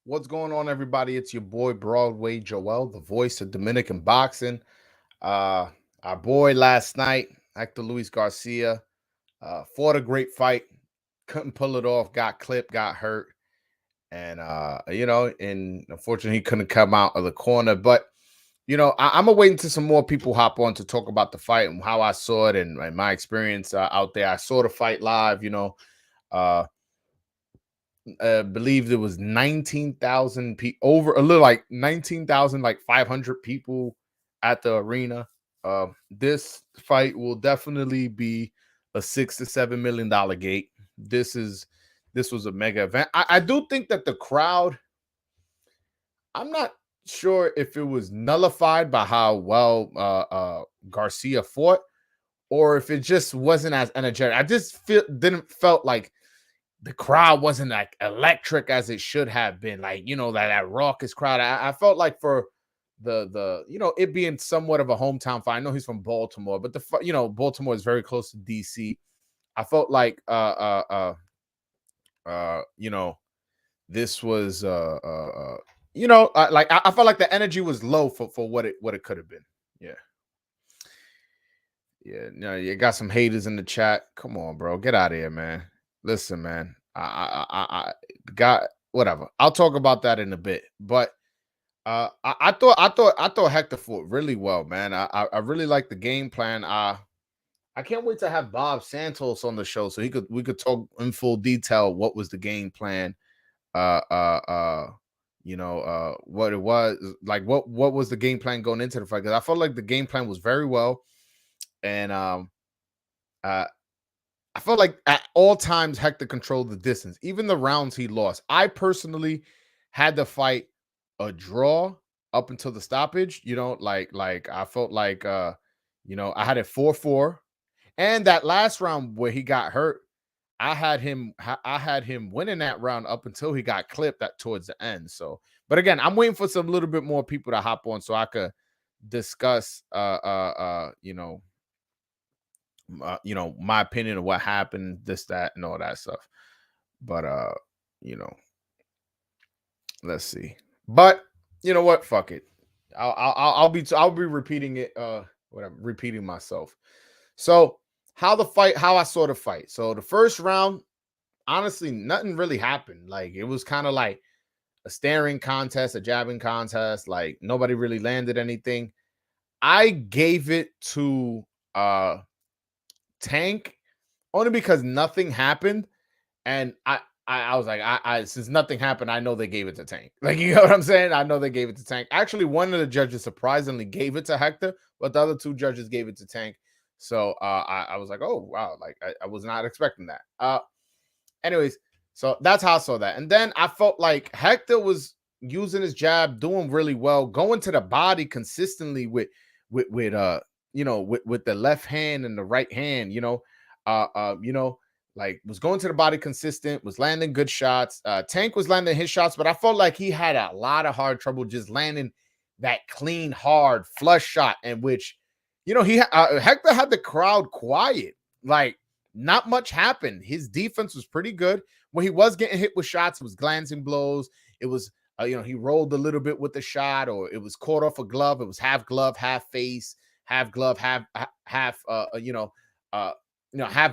What's going on, everybody? It's your boy Broadway Joel, the voice of Dominican boxing. Uh, our boy last night, Hector Luis Garcia, fought a great fight, couldn't pull it off, got clipped, got hurt, and and unfortunately he couldn't come out of the corner. But I'm gonna wait until some more people hop on to talk about the fight and how I saw it and my experience out there. I saw the fight live. Uh, believe there was 19,000 people, over a little like 19,000, like 500 people at the arena. This fight will definitely be a $6 to $7 million gate. This was a mega event. I do think that the crowd, I'm not sure if it was nullified by how well Garcia fought, or if it just wasn't as energetic. I just didn't felt like the crowd wasn't like electric as it should have been, like that raucous crowd. I felt like for the it being somewhat of a hometown fight. I know he's from Baltimore, but Baltimore is very close to DC. I felt like this was I felt like the energy was low for what it could have been. Yeah. Yeah, no, you got some haters in the chat. Come on, bro, get out of here, man. Listen, man, I got whatever. I'll talk about that in a bit. But I thought Hector fought really well, man. I really like the game plan. I can't wait to have Bob Santos on the show so we could talk in full detail what was the game plan. Uh, uh, uh, what it was like. What was the game plan going into the fight? Because I felt like the game plan was very well, and uh, I felt like at all times Hector controlled the distance, even the rounds he lost. I personally had the fight a draw up until the stoppage. Like I felt like I had it 4-4. And that last round where he got hurt, I had him winning that round up until he got clipped at towards the end. So, but again, I'm waiting for some little bit more people to hop on so I could discuss my opinion of what happened, this, that, and all that stuff. But you know, let's see. But you know what? Fuck it. I'll be repeating it. Whatever, repeating myself. So how I saw the fight. So the first round, honestly, nothing really happened. Like it was kind of like a staring contest, a jabbing contest. Like nobody really landed anything. I gave it to Tank only because nothing happened, and I was like, I since nothing happened, I know they gave it to Tank. Like, you know what I'm saying? I know they gave it to Tank. Actually, one of the judges surprisingly gave it to Hector, but the other two judges gave it to Tank. So I was like, oh wow, like I was not expecting that. Anyways, so that's how I saw that. And then I felt like Hector was using his jab, doing really well, going to the body consistently with the left hand and the right hand, like was going to the body consistent, was landing good shots. Tank was landing his shots, but I felt like he had a lot of hard trouble just landing that clean, hard flush shot, in which, Hector had the crowd quiet. Like not much happened. His defense was pretty good. When he was getting hit with shots, it was glancing blows. It was, he rolled a little bit with the shot, or it was caught off a glove. It was half glove, half face, half glove, half half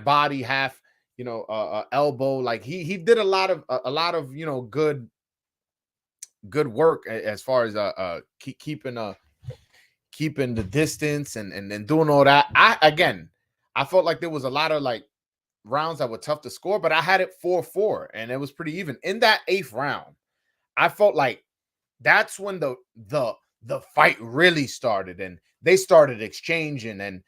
body, half elbow. Like he did a lot of good work as far as keeping the distance and doing all that. I felt like there was a lot of like rounds that were tough to score, but I had it 4-4 and it was pretty even. In that 8th round, I felt like that's when the fight really started and they started exchanging. And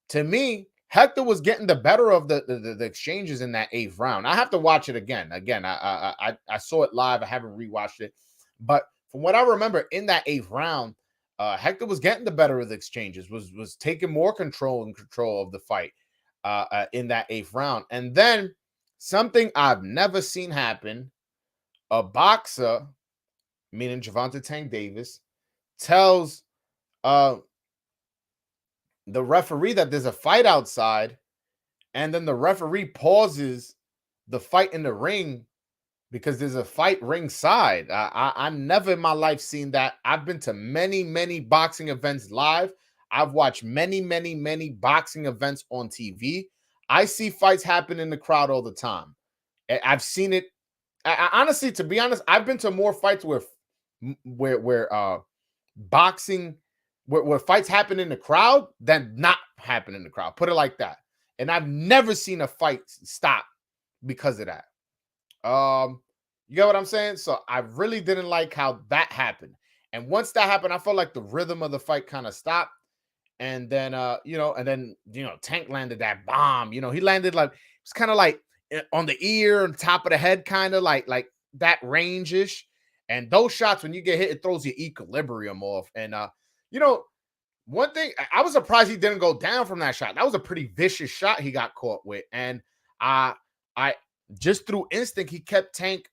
to me, Hector was getting the better of the exchanges in that 8th round. I have to watch it again. I saw it live. I haven't rewatched it, but from what I remember, in that 8th round, Hector was getting the better of the exchanges. Was taking more control of the fight in that 8th round. And then something I've never seen happen: a boxer, meaning Gervonta Tank Davis, tells the referee that there's a fight outside, and then the referee pauses the fight in the ring because there's a fight ringside. I never in my life seen that. I've been to many boxing events live. I've watched many boxing events on TV. I see fights happen in the crowd all the time. I've seen it. Honestly, to be honest, I've been to more fights where boxing where fights happen in the crowd than not happen in the crowd. Put it like that. And I've never seen a fight stop because of that. You get what I'm saying? So I really didn't like how that happened. And once that happened, I felt like the rhythm of the fight kind of stopped. And then Tank landed that bomb. He landed like it's kind of like on the ear and top of the head, kind of like that range-ish. And those shots, when you get hit, it throws your equilibrium off. And you know, one thing I was surprised he didn't go down from that shot. That was a pretty vicious shot he got caught with. And I just through instinct, he kept Tank,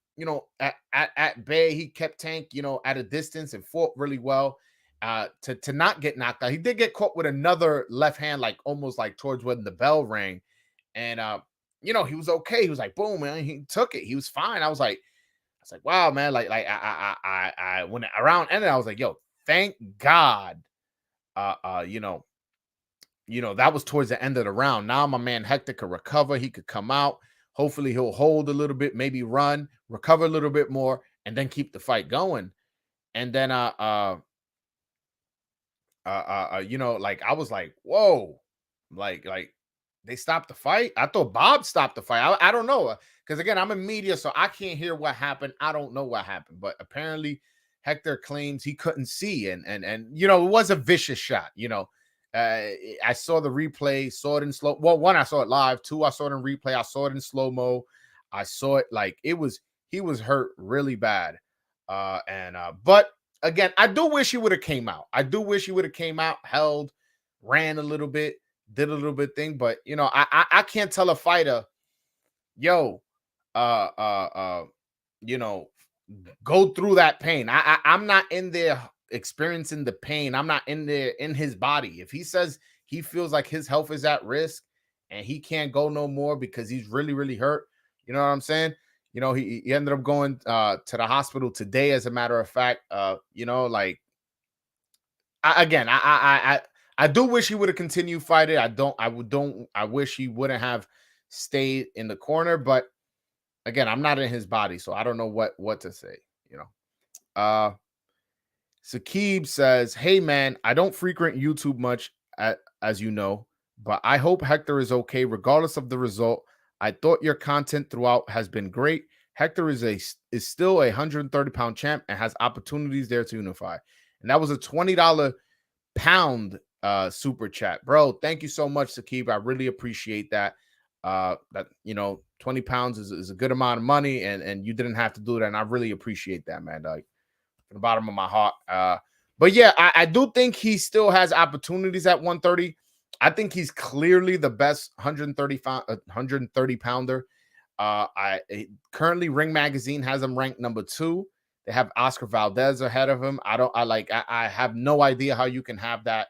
at bay. He kept Tank, at a distance and fought really well to not get knocked out. He did get caught with another left hand, like almost like towards when the bell rang. And he was okay. He was like, boom, man. He took it. He was fine. I was like, wow, man. Like I when around ended, I was like, yo, thank God. That was towards the end of the round. Now my man Hector could recover. He could come out. Hopefully he'll hold a little bit, maybe run, recover a little bit more, and then keep the fight going. And then like I was like, whoa, like they stopped the fight. I thought Bob stopped the fight. I don't know, because again, I'm in media, so I can't hear what happened. I don't know what happened, but apparently Hector claims he couldn't see, and it was a vicious shot. I saw the replay, saw it in slow. Well, one, I saw it live. Two, I saw it in replay. I saw it in slow mo. I saw it like he was hurt really bad. But again, I do wish he would have came out. I do wish he would have came out, held, ran a little bit, did a little bit thing. But I can't tell a fighter, yo, go through that pain. I'm not in there experiencing the pain. I'm not in there in his body. If he says he feels like his health is at risk and he can't go no more because he's really hurt, you know what I'm saying? He ended up going to the hospital today, as a matter of fact. Like I do wish he would have continued fighting. I wish he wouldn't have stayed in the corner, but again, I'm not in his body, so I don't know what to say, Sakib says, hey man, I don't frequent YouTube much, as you know, but I hope Hector is okay regardless of the result. I thought your content throughout has been great. Hector is still a 130-pound champ and has opportunities there to unify. And that was a $20 pound super chat. Bro, thank you so much, Sakib. I really appreciate that. 20 pounds is a good amount of money, and you didn't have to do that. And I really appreciate that, man. Like, from the bottom of my heart. But yeah, I do think he still has opportunities at 130. I think he's clearly the best 130 pounder. Currently Ring Magazine has him ranked number 2. They have Oscar Valdez ahead of him. I have no idea how you can have that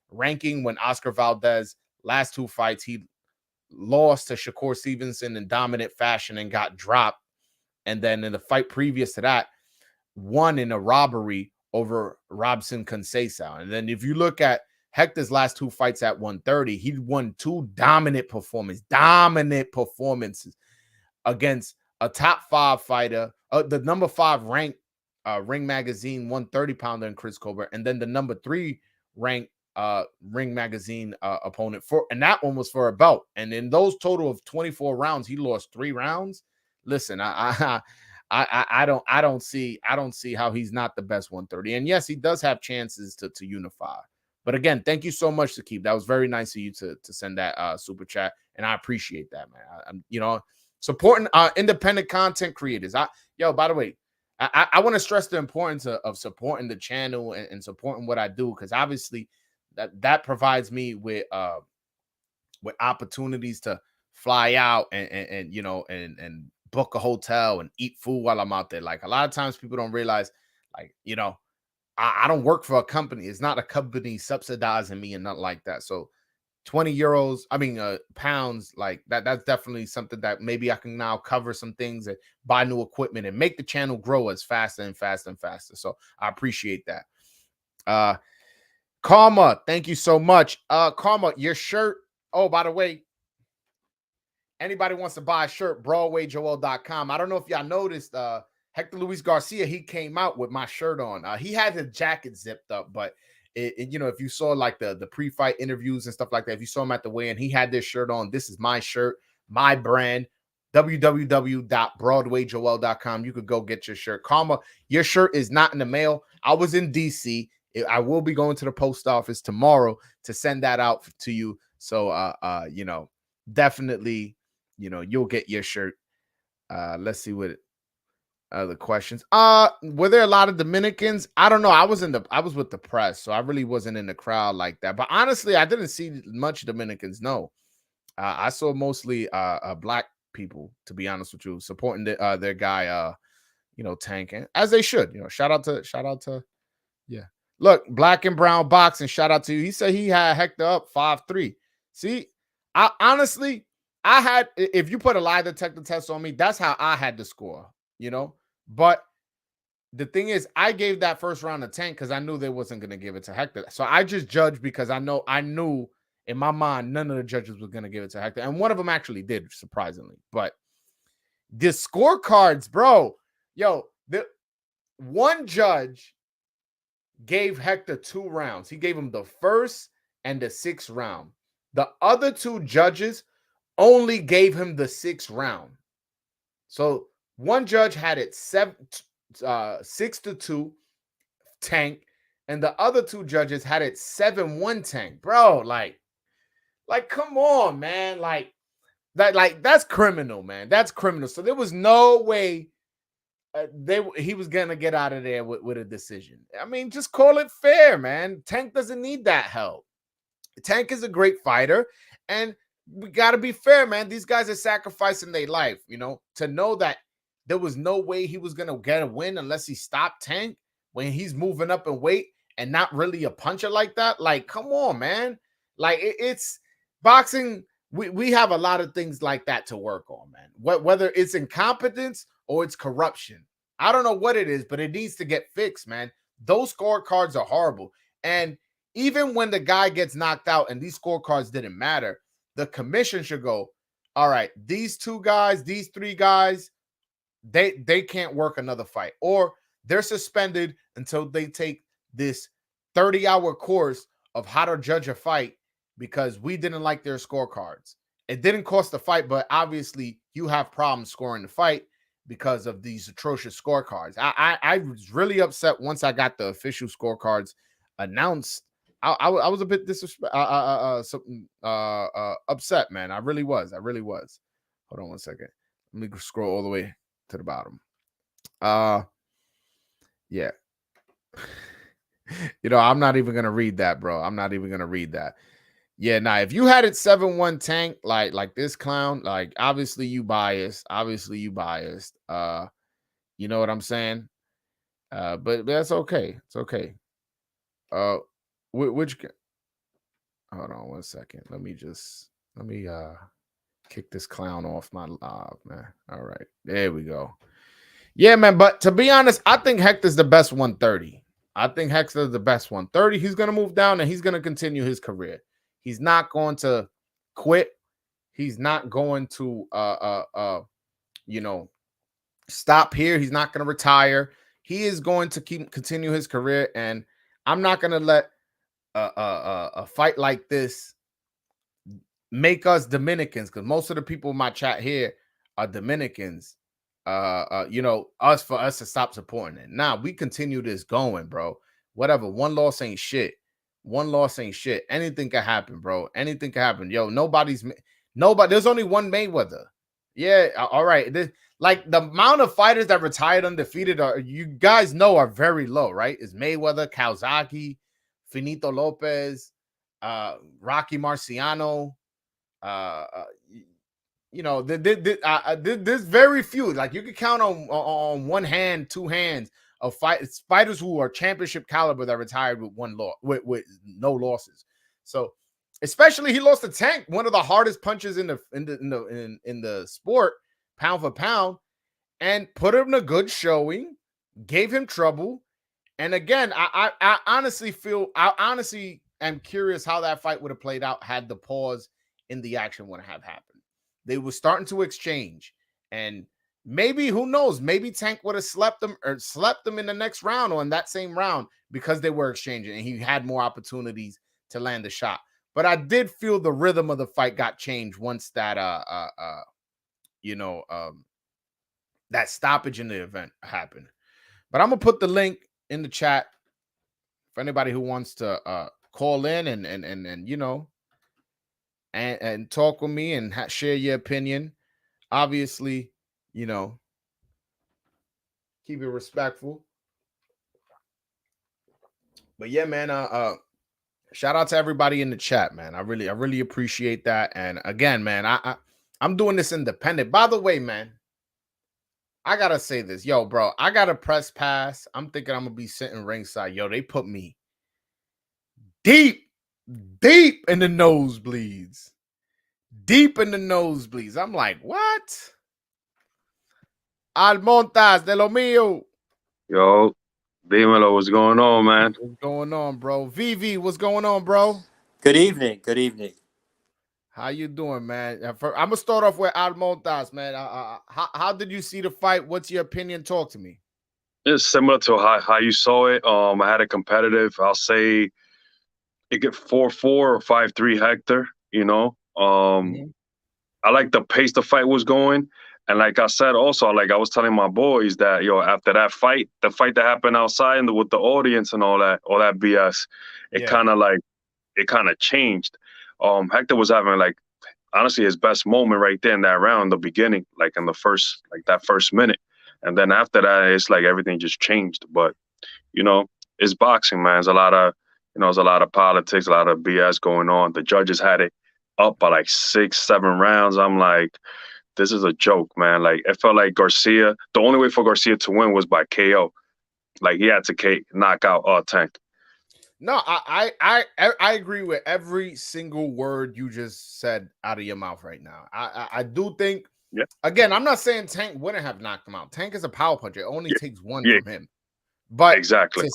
ranking when Oscar Valdez last 2 fights he lost to Shakur Stevenson in dominant fashion and got dropped, and then in the fight previous to that won in a robbery over Robson Conceição. And then if you look at Hector's last 2 fights at 130, he won 2 dominant performances against a top 5 fighter, the number 5 ranked Ring Magazine 130 pounder in Chris Colbert, and then the number 3 ranked Ring Magazine opponent and that one was for a belt. And in those total of 24 rounds, he lost 3 rounds. Listen, I don't see how he's not the best 130. And yes, he does have chances to unify. But again, thank you so much, Sakib. That was very nice of you to send that super chat, and I appreciate that, man. I'm supporting independent content creators. By the way, I want to stress the importance of supporting the channel and supporting what I do, because obviously that provides me with opportunities to fly out and book a hotel and eat food while I'm out there. Like, a lot of times people don't realize, like, I don't work for a company. It's not a company subsidizing me and nothing like that. So 20 euros, I mean pounds, like that's definitely something that maybe I can now cover some things and buy new equipment and make the channel grow as faster and faster and faster. So I appreciate that. Karma, thank you so much. Karma, your shirt. Oh, by the way, anybody wants to buy a shirt, BroadwayJoel.com. I don't know if y'all noticed, Hector Luis Garcia, he came out with my shirt on. He had his jacket zipped up, but you know, if you saw like the pre-fight interviews and stuff like that, if you saw him at the weigh-in, he had this shirt on. This is my shirt, my brand. www.broadwayjoel.com. You could go get your shirt. Karma, your shirt is not in the mail. I was in DC. I will be going to the post office tomorrow to send that out to you. So you know, definitely, you know, you'll get your shirt. Let's see what other questions. Were there a lot of Dominicans? I don't know. I was with the press, so I really wasn't in the crowd like that. But honestly, I didn't see much Dominicans. No, I saw mostly black people, to be honest with you, supporting their guy, you know, Tank, as they should. You know, shout out to yeah. Look, Black and Brown Boxing, shout out to you. He said he had Hector up 5-3. See, I honestly, I had, if you put a lie detector test on me, that's how I had to score, you know. But the thing is, I gave that first round to Tank because I knew they wasn't going to give it to Hector. So I just judged because I knew in my mind none of the judges were going to give it to Hector, and one of them actually did, surprisingly. But the scorecards, bro, yo, the one judge gave Hector 2 rounds. He gave him the first and the 6th round. The other 2 judges only gave him the 6th round. So one judge had it 6-2 Tank, and the other 2 judges had it 7-1 Tank. Bro, like come on, man. Like that's criminal, man. That's criminal. So there was no way he was gonna get out of there with a decision. I mean, just call it fair, man. Tank doesn't need that help. Tank is a great fighter, and we got to be fair, man. These guys are sacrificing their life, you know, to know that there was no way he was gonna get a win unless he stopped Tank when he's moving up in weight and not really a puncher like that. Like, come on, man. Like it's boxing. We have a lot of things like that to work on, man. Whether it's incompetence or it's corruption. I don't know what it is, but it needs to get fixed, man. Those scorecards are horrible. And even when the guy gets knocked out and these scorecards didn't matter, the commission should go, all right, these 2 guys, these 3 guys, they can't work another fight. Or they're suspended until they take this 30-hour course of how to judge a fight because we didn't like their scorecards. It didn't cost the fight, but obviously you have problems scoring the fight because of these atrocious scorecards. I was really upset once I got the official scorecards announced. I was a bit upset, man. I really was. Hold on one second. Let me scroll all the way to the bottom. Yeah. You know, I'm not even gonna read that, bro. I'm not even gonna read that. Yeah, nah, if you had it 7-1 Tank, like this clown, like obviously you biased. You know what I'm saying? But that's okay. It's okay. Which hold on one second. Let me kick this clown off my live, man. All right. There we go. Yeah, man. But to be honest, I think Hector's the best 130. I think Hector's the best 130. He's gonna move down and he's gonna continue his career. He's not going to quit. He's not going to you know, stop here. He's not going to retire. He is going to continue his career, and I'm not going to let a fight like this make us Dominicans, because most of the people in my chat here are Dominicans. You know, for us to stop supporting it. Nah, we continue this going, bro. Whatever. One loss ain't shit. Anything can happen, bro. Anything can happen. Yo, nobody. There's only one Mayweather. Yeah, all right. Like the amount of fighters that retired undefeated are, you guys know, are very low, right? It's Mayweather, Kawasaki, Finito Lopez, Rocky Marciano. You know, there's very few. Like you can count on one hand, 2 hands of fighters who are championship caliber that retired with 1 loss, with no losses. So Especially he lost to Tank, one of the hardest punches in the sport, pound for pound, and put him in a good showing, gave him trouble. And again, I honestly am curious how that fight would have played out had the pause in the action would have happened. They were starting to exchange, and maybe, who knows, maybe Tank would have slept them in the next round or in that same round because they were exchanging and he had more opportunities to land the shot. But I did feel the rhythm of the fight got changed once that that stoppage in the event happened. But I'm gonna put the link in the chat for anybody who wants to call in and talk with me and share your opinion. Obviously, keep it respectful. But yeah, man, shout out to everybody in the chat, man. I really appreciate that. And again, man, I'm doing this independent. By the way, man, I gotta say this, yo, bro. I got a press pass. I'm thinking I'm gonna be sitting ringside. Yo, they put me deep in the nosebleeds. I'm like, what? Almontas de lo mío. Yo, dímelo, what's going on, man? What's going on, bro? VV, what's going on, bro? Good evening. Good evening. How you doing, man? I'm gonna start off with Almontas, man. How did you see the fight? What's your opinion? Talk to me. It's similar to how you saw it. I had a competitive. I'll say it get 4-4 or 5-3 Hector. I like the pace the fight was going, and like I said, also like I was telling my boys that after that fight, the fight that happened outside and with the audience and all that BS, it kind of changed. Hector was having like honestly his best moment right there in that round, the beginning, like in the first, like that first minute. And then after that, it's like everything just changed. But, it's boxing, man. There's a lot of politics, a lot of BS going on. The judges had it up by like 6-7 rounds. I'm like, this is a joke, man. Like, it felt like Garcia, the only way for Garcia to win was by KO. Like, he had to knock out Tank. No, I agree with every single word you just said out of your mouth right now. I do think, again, I'm not saying Tank wouldn't have knocked him out. Tank is a power puncher. It only takes one from him. But exactly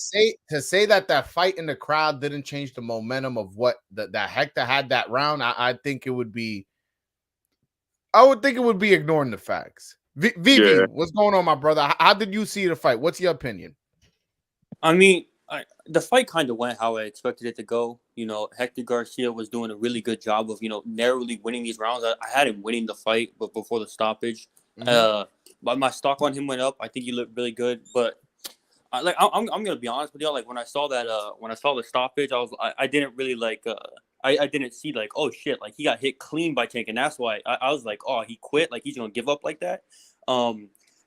to say that fight in the crowd didn't change the momentum of what that Hector had that round, I think it would be. I would think it would be ignoring the facts. Vivi, what's going on, my brother? How did you see the fight? What's your opinion? I mean, the fight kind of went how I expected it to go. Hector Garcia was doing a really good job of, narrowly winning these rounds. I had him winning the fight, but before the stoppage, but my stock on him went up. I think he looked really good. But I'm gonna be honest with y'all. Like when I saw the stoppage, I didn't really like. I didn't see like, oh shit, like he got hit clean by Tank, and that's why I was like, oh, he quit, like he's gonna give up like that.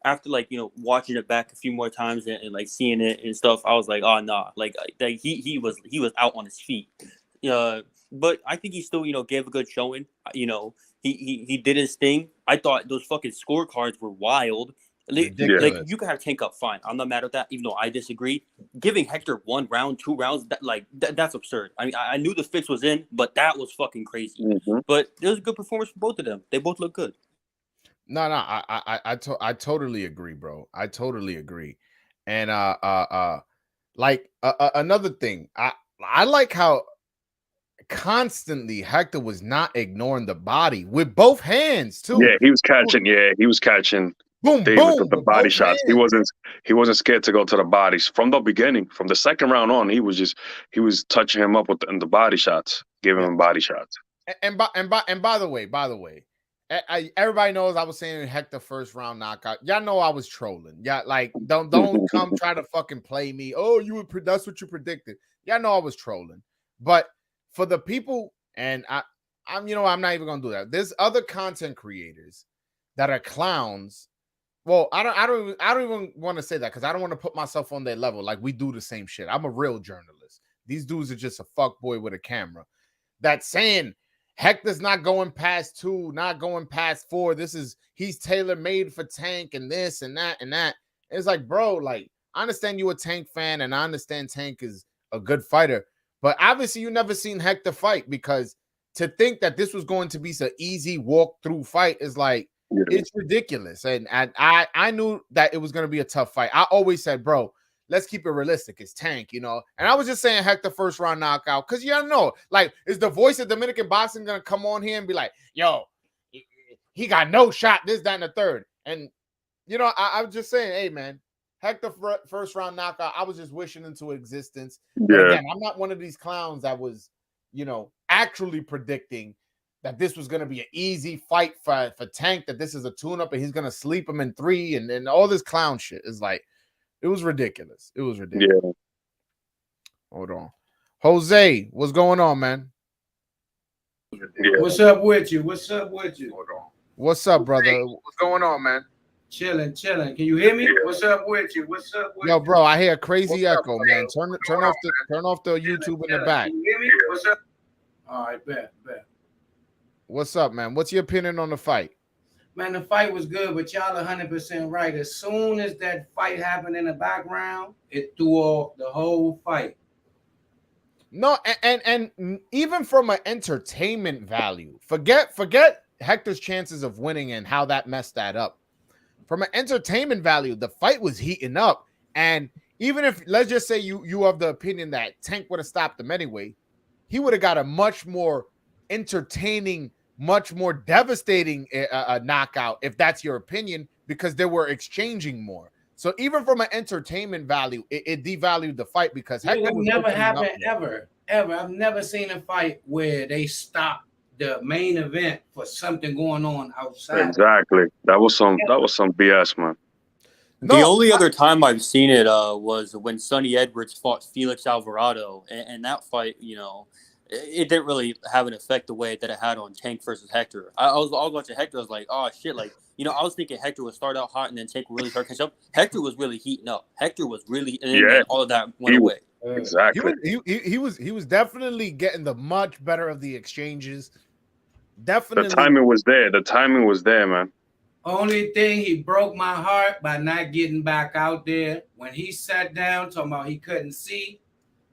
After like watching it back a few more times and like seeing it and stuff, I was like, oh nah, like he was out on his feet. But I think he still gave a good showing. He did his thing. I thought those fucking scorecards were wild. Like you can have Tank up, fine. I'm not mad at that, even though I disagree. Giving Hector 1 round, 2 rounds, that's absurd. I mean, I knew the fix was in, but that was fucking crazy. But it was a good performance for both of them. They both look good. No, I totally agree, bro. I totally agree. And another thing, I like how constantly Hector was not ignoring the body with both hands too. Yeah, he was catching. Yeah, he was catching. Boom, boom, the body shots. Hands. He wasn't scared to go to the bodies from the beginning. From the second round on, he was touching him up with the body shots, giving him body shots. And by the way, everybody knows I was saying Hector first round knockout. Y'all know I was trolling. Yeah, like don't come try to fucking play me. Oh, that's what you predicted. Y'all know I was trolling. But for the people, and I'm not even gonna do that. There's other content creators that are clowns. Well, I don't even want to say that because I don't want to put myself on their level. Like we do the same shit. I'm a real journalist. These dudes are just a fuck boy with a camera. That's saying Hector's not going past 2, not going past 4. He's tailor made for Tank and this and that and that. It's like, bro, like I understand you a Tank fan and I understand Tank is a good fighter, but obviously you never seen Hector fight because to think that this was going to be an easy walk-through fight is like, it's ridiculous. And I knew that it was going to be a tough fight. I always said, bro, let's keep it realistic. It's Tank, you know. And I was just saying Hector first round knockout because you know, like, is the voice of Dominican boxing going to come on here and be like, yo, he got no shot, this, that, and the third. And, you know, I was just saying, hey, man, Hector first round knockout, I was just wishing into existence. But again, I'm not one of these clowns that was, you know, actually predicting that this was going to be an easy fight for Tank, that this is a tune-up and he's going to sleep him in 3 and all this clown shit. Is like, it was ridiculous. It was ridiculous. Yeah. Hold on. Jose, what's going on, man? Yeah. What's up with you? What's up with you? Hold on. What's up, brother? Hey, what's going on, man? Chilling. Can you hear me? Yeah. What's up with you? What's up with you? Yo, bro, I hear a crazy echo, man. Turn off the YouTube in the back. Can you hear me? What's up? All right, bet. What's up, man? What's your opinion on the fight? Man, the fight was good, but y'all 100% right. As soon as that fight happened in the background, it threw off the whole fight. No, and even from an entertainment value, forget Hector's chances of winning and how that messed that up. From an entertainment value, the fight was heating up. And even if, let's just say you have the opinion that Tank would have stopped him anyway, he would have got a much more entertaining, much more devastating knockout, if that's your opinion, because they were exchanging more. So even from an entertainment value, it devalued the fight because Hector would never happen ever. I've never seen a fight where they stopped the main event for something going on outside. Exactly. That was some BS, man. The only other time I've seen it was when Sonny Edwards fought Felix Alvarado, and that fight, you know, it didn't really have an effect the way that it had on Tank versus Hector. I was watching Hector. I was like, oh shit, like, you know, I was thinking Hector would start out hot and then Tank would really start catch up. Hector was really heating up. Hector was really, and then all of that went away. Exactly. He was definitely getting the much better of the exchanges. Definitely, the timing was there. The timing was there, man. Only thing, he broke my heart by not getting back out there. When he sat down talking about he couldn't see,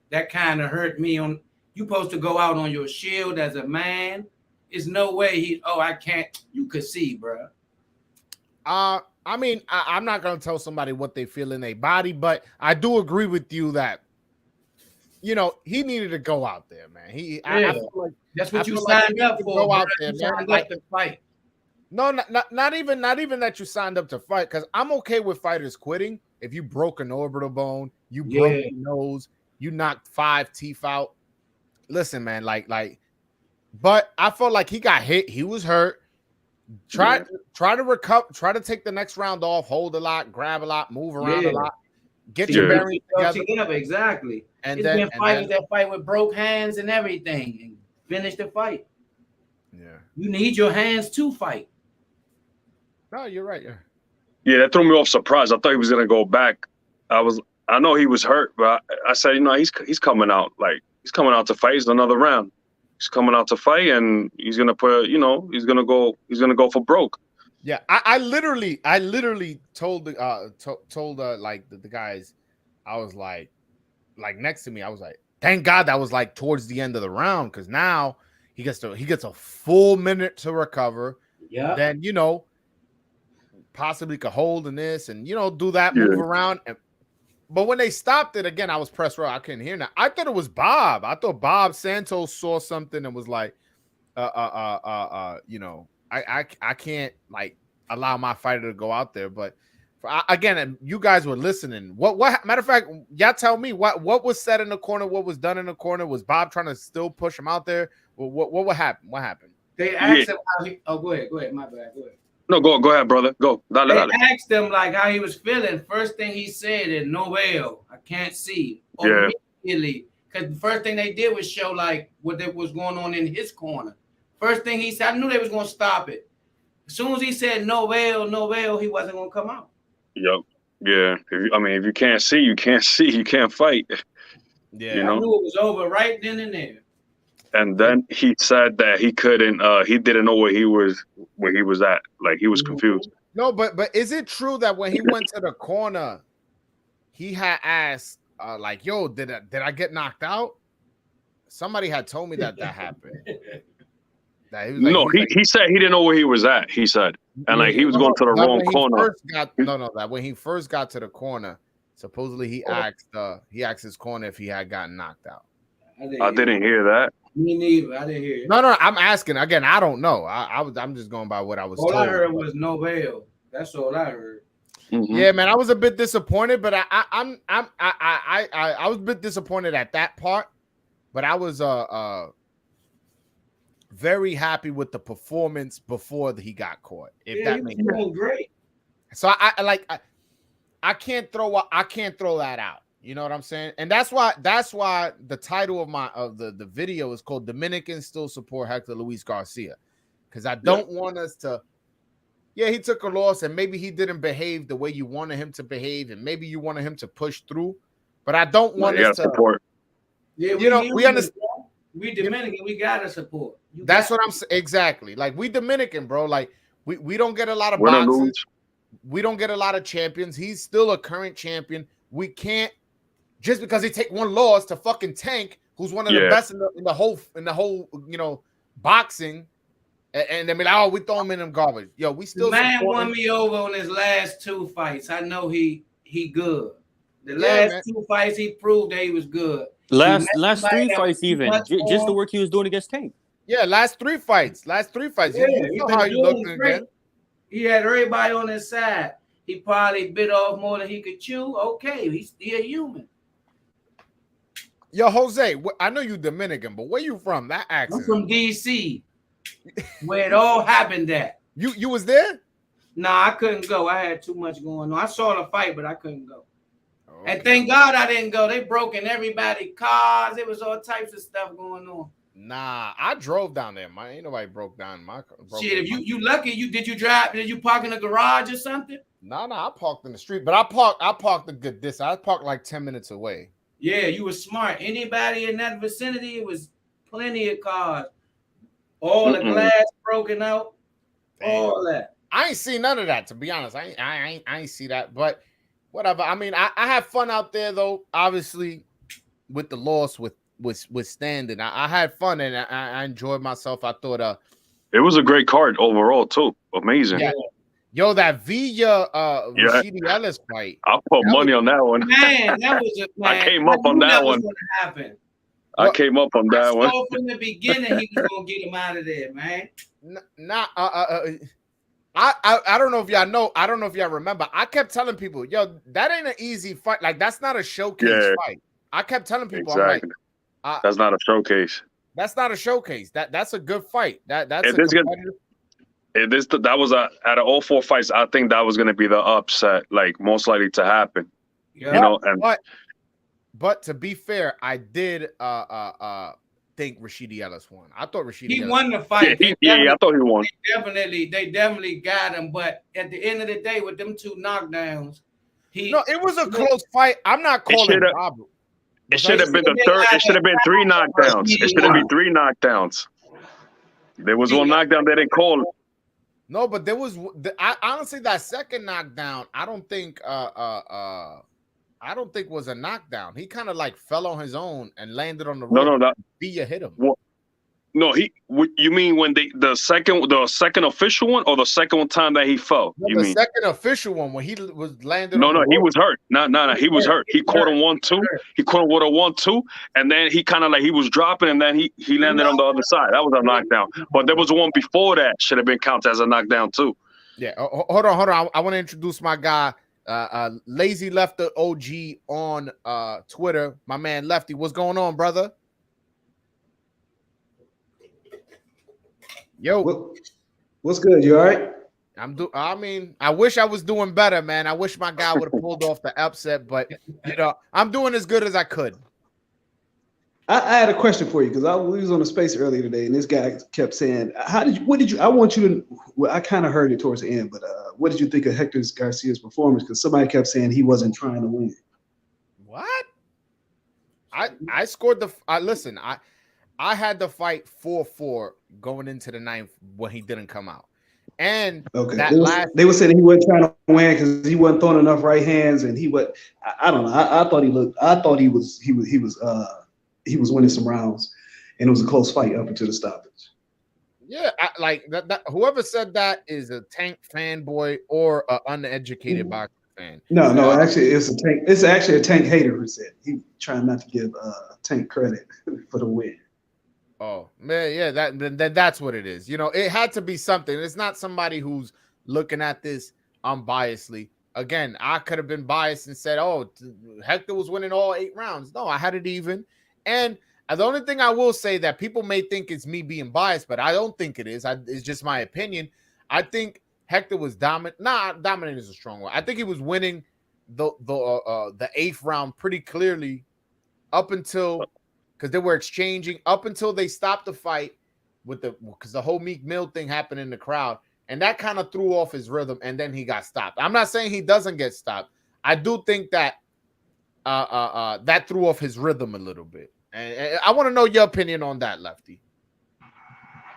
that kind of hurt me. On you supposed to go out on your shield as a man. There's no way I can't. You could see, bro. I mean, I'm not gonna tell somebody what they feel in their body, but I do agree with you that, you know, he needed to go out there, man. I feel like that's what you signed up for. Go out there, man. Like to fight. No, not even that you signed up to fight, because I'm okay with fighters quitting if you broke an orbital bone, you broke your nose, you knocked 5 teeth out. Listen, man, like, but I felt like he got hit. He was hurt. Try to recover. Try to take the next round off. Hold a lot, grab a lot, move around a lot. Get your bearings together. Exactly. And it's been fighters that fight with broke hands and everything and finish the fight. Yeah. You need your hands to fight. No, you're right. Yeah, that threw me off surprise. I thought he was gonna go back. I know he was hurt, but I said, you know, he's coming out. Like, he's coming out to fight. It's another round. He's coming out to fight, and he's gonna put, you know, he's gonna go for broke. Yeah, I literally told like the guys, I was like next to me, I was like, thank God that was like towards the end of the round, because now he gets a full minute to recover. Yeah. Then, you know, possibly could hold in this and, you know, do that, move around. But when they stopped it again, I was pressed right. I couldn't hear that. I thought it was Bob. I thought Bob Santos saw something and was like, you know, I can't like allow my fighter to go out there. But again, you guys were listening. What matter of fact, y'all tell me what was said in the corner, what was done in the corner. Was Bob trying to still push him out there? What happened? What happened? They asked him how he, go ahead, my bad, go ahead. No, go ahead, brother. Go. They asked him like how he was feeling. First thing he said is Noel, I can't see. Immediately. Because the first thing they did was show like what was going on in his corner. First thing he said, I knew they was going to stop it. As soon as he said Noel, he wasn't going to come out. Yep. Yeah. If you can't see, you can't see. You can't fight. Yeah. You know? I knew it was over right then and there. And then he said that he couldn't. He didn't know where he was at. Like, he was confused. No, but is it true that when he went to the corner, he had asked, like, "Yo, did I get knocked out?" Somebody had told me that happened. No, he said he didn't know where he was at. He said, and like he was going to the wrong corner. That when he first got to the corner, supposedly he asked his corner if he had gotten knocked out. I didn't hear that. Me neither. I didn't hear it. No, I'm asking again. I don't know. I'm just going by what I was told. All I heard was no bail. That's all I heard. Mm-hmm. Yeah, man, I was a bit disappointed, but I was a bit disappointed at that part. But I was very happy with the performance before he got caught. If that makes sense. Great. So I can't throw that out. You know what I'm saying? And that's why the title of the video is called "Dominicans Still Support Hector Luis Garcia," because I don't want us to. Yeah, he took a loss, and maybe he didn't behave the way you wanted him to behave, and maybe you wanted him to push through. But I don't want us to support. Yeah, we understand. We Dominican, we gotta support. That's what I'm saying. Exactly. Like we Dominican, bro. Like we don't get a lot of boxers. We don't get a lot of champions. He's still a current champion. We can't just because he take one loss to fucking Tank, who's one of the best in the whole boxing. And they be like, oh, we throw him in them garbage. Yo, we still. The man won me over on his last 2 fights. I know he good. The last 2 fights, he proved that he was good. Last 3 fights, even just the work he was doing against Tank. Yeah, last three fights. Yeah, you know how he looked again. He had everybody on his side. He probably bit off more than he could chew. Okay, he's still human. Yo, Jose, I know you Dominican, but where you from? That accent. I'm from DC. Where it all happened at. You was there? Nah, I couldn't go. I had too much going on. I saw the fight, but I couldn't go. Okay. And thank God I didn't go. They broke in everybody's cars. It was all types of stuff going on. Nah, I drove down there. Ain't nobody broke down my car. Shit, if you lucky, did you park in the garage or something? Nah, I parked in the street, but I parked a good distance. I parked like 10 minutes away. Yeah, you were smart. Anybody in that vicinity, it was plenty of cars. All the glass broken out, all that. I ain't see none of that, to be honest. I ain't see that, but whatever. I mean, I had fun out there though. Obviously, with the loss, with standing, I had fun and I enjoyed myself. I thought it was a great card overall too. Amazing. Yeah. Yo, that Villa Rashidi Ellis fight. I put money on that one. Man, that was I came up on that one. I came up on that one. From the beginning, he was gonna get him out of there, man. I don't know if y'all know. I don't know if y'all remember. I kept telling people, yo, that ain't an easy fight. Like that's not a showcase fight. I kept telling people, exactly. I'm like, that's not a showcase. That's not a showcase. That's a good fight. That's a competitive. That was out of all 4 fights. I think that was gonna be the upset, like most likely to happen. Yeah. You know, but to be fair, I did think Rashidi Ellis won. I thought Rashidi won the fight. Yeah, I thought he won. They definitely got him. But at the end of the day, with them 2 knockdowns, it was a close fight. I'm not calling Robert. It should have been the third. It should have been 3 knockdowns. It should have been 3 knockdowns. There was one knockdown they didn't call. No, but there was. I honestly, that second knockdown, I don't think was a knockdown. He kind of like fell on his own and landed on the rope. No, Villa hit him. Well, no, you mean when the second official one or the second time that he fell? No, the second official one when he was landed. No, he was hurt. No, he was hurt. He caught him 1-2. He caught him with a 1-2, and then he kind of like he was dropping, and then he landed on the other side. That was a knockdown. But there was one before that should have been counted as a knockdown too. Yeah. Hold on. I want to introduce my guy. Lazy Lefty OG on Twitter. My man Lefty, what's going on, brother? Yo, what's good? You all right? I mean, I wish I was doing better, man. I wish my guy would have pulled off the upset, but you know, I'm doing as good as I could. I had a question for you because we was on the space earlier today, and this guy kept saying, I want you to. Well, I kind of heard it towards the end, but what did you think of Hector Garcia's performance? Because somebody kept saying he wasn't trying to win. What? I scored the. Listen, I had the fight 4-4 going into the 9th when he didn't come out, and they were saying he wasn't trying to win because he wasn't throwing enough right hands, and he was. I don't know. I thought he looked. I thought he was winning some rounds, and it was a close fight up until the stoppage. Yeah, like that. Whoever said that is a Tank fanboy or an uneducated boxing fan. No, actually, it's a Tank. It's actually a Tank hater who said he trying not to give Tank credit for the win. Oh man, yeah, that's what it is. You know, it had to be something. It's not somebody who's looking at this unbiasedly. Again, I could have been biased and said, "Oh, Hector was winning all 8 rounds." No, I had it even. And the only thing I will say that people may think is me being biased, but I don't think it is. It's just my opinion. I think Hector was dominant. Dominant is a strong word. I think he was winning the 8th round pretty clearly up until. Because they were exchanging up until they stopped the fight because the whole Meek Mill thing happened in the crowd, and that kind of threw off his rhythm, and then he got stopped. I'm not saying he doesn't get stopped. I do think that that threw off his rhythm a little bit, and I want to know your opinion on that, Lefty.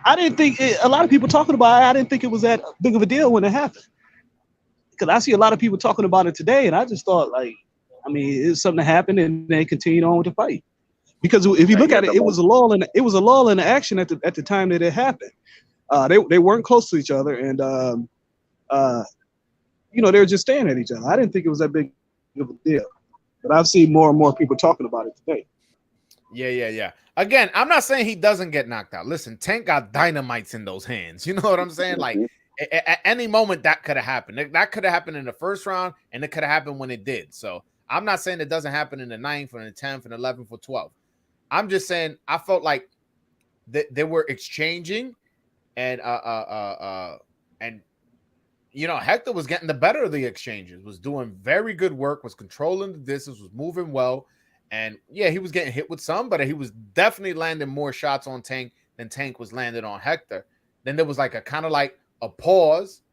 I didn't think a lot of people talking about it. I didn't think it was that big of a deal when it happened, because I see a lot of people talking about it today, and I just thought, like, I mean, it's something that happened, and they continued on with the fight. Because if you look at it, it was a lull in the action at the time that it happened. They weren't close to each other, and they were just staring at each other. I didn't think it was that big of a deal, but I've seen more and more people talking about it today. Yeah. Again, I'm not saying he doesn't get knocked out. Listen, Tank got dynamites in those hands. You know what I'm saying? Like at any moment that could have happened. That could have happened in the first round, and it could have happened when it did. So I'm not saying it doesn't happen in the 9th or in the 10th and 11th or 12th. I'm just saying I felt like they were exchanging, and Hector was getting the better of the exchanges, was doing very good work, was controlling the distance, was moving well, and yeah, he was getting hit with some, but he was definitely landing more shots on Tank than Tank was landing on Hector. Then there was like a kind of like a pause,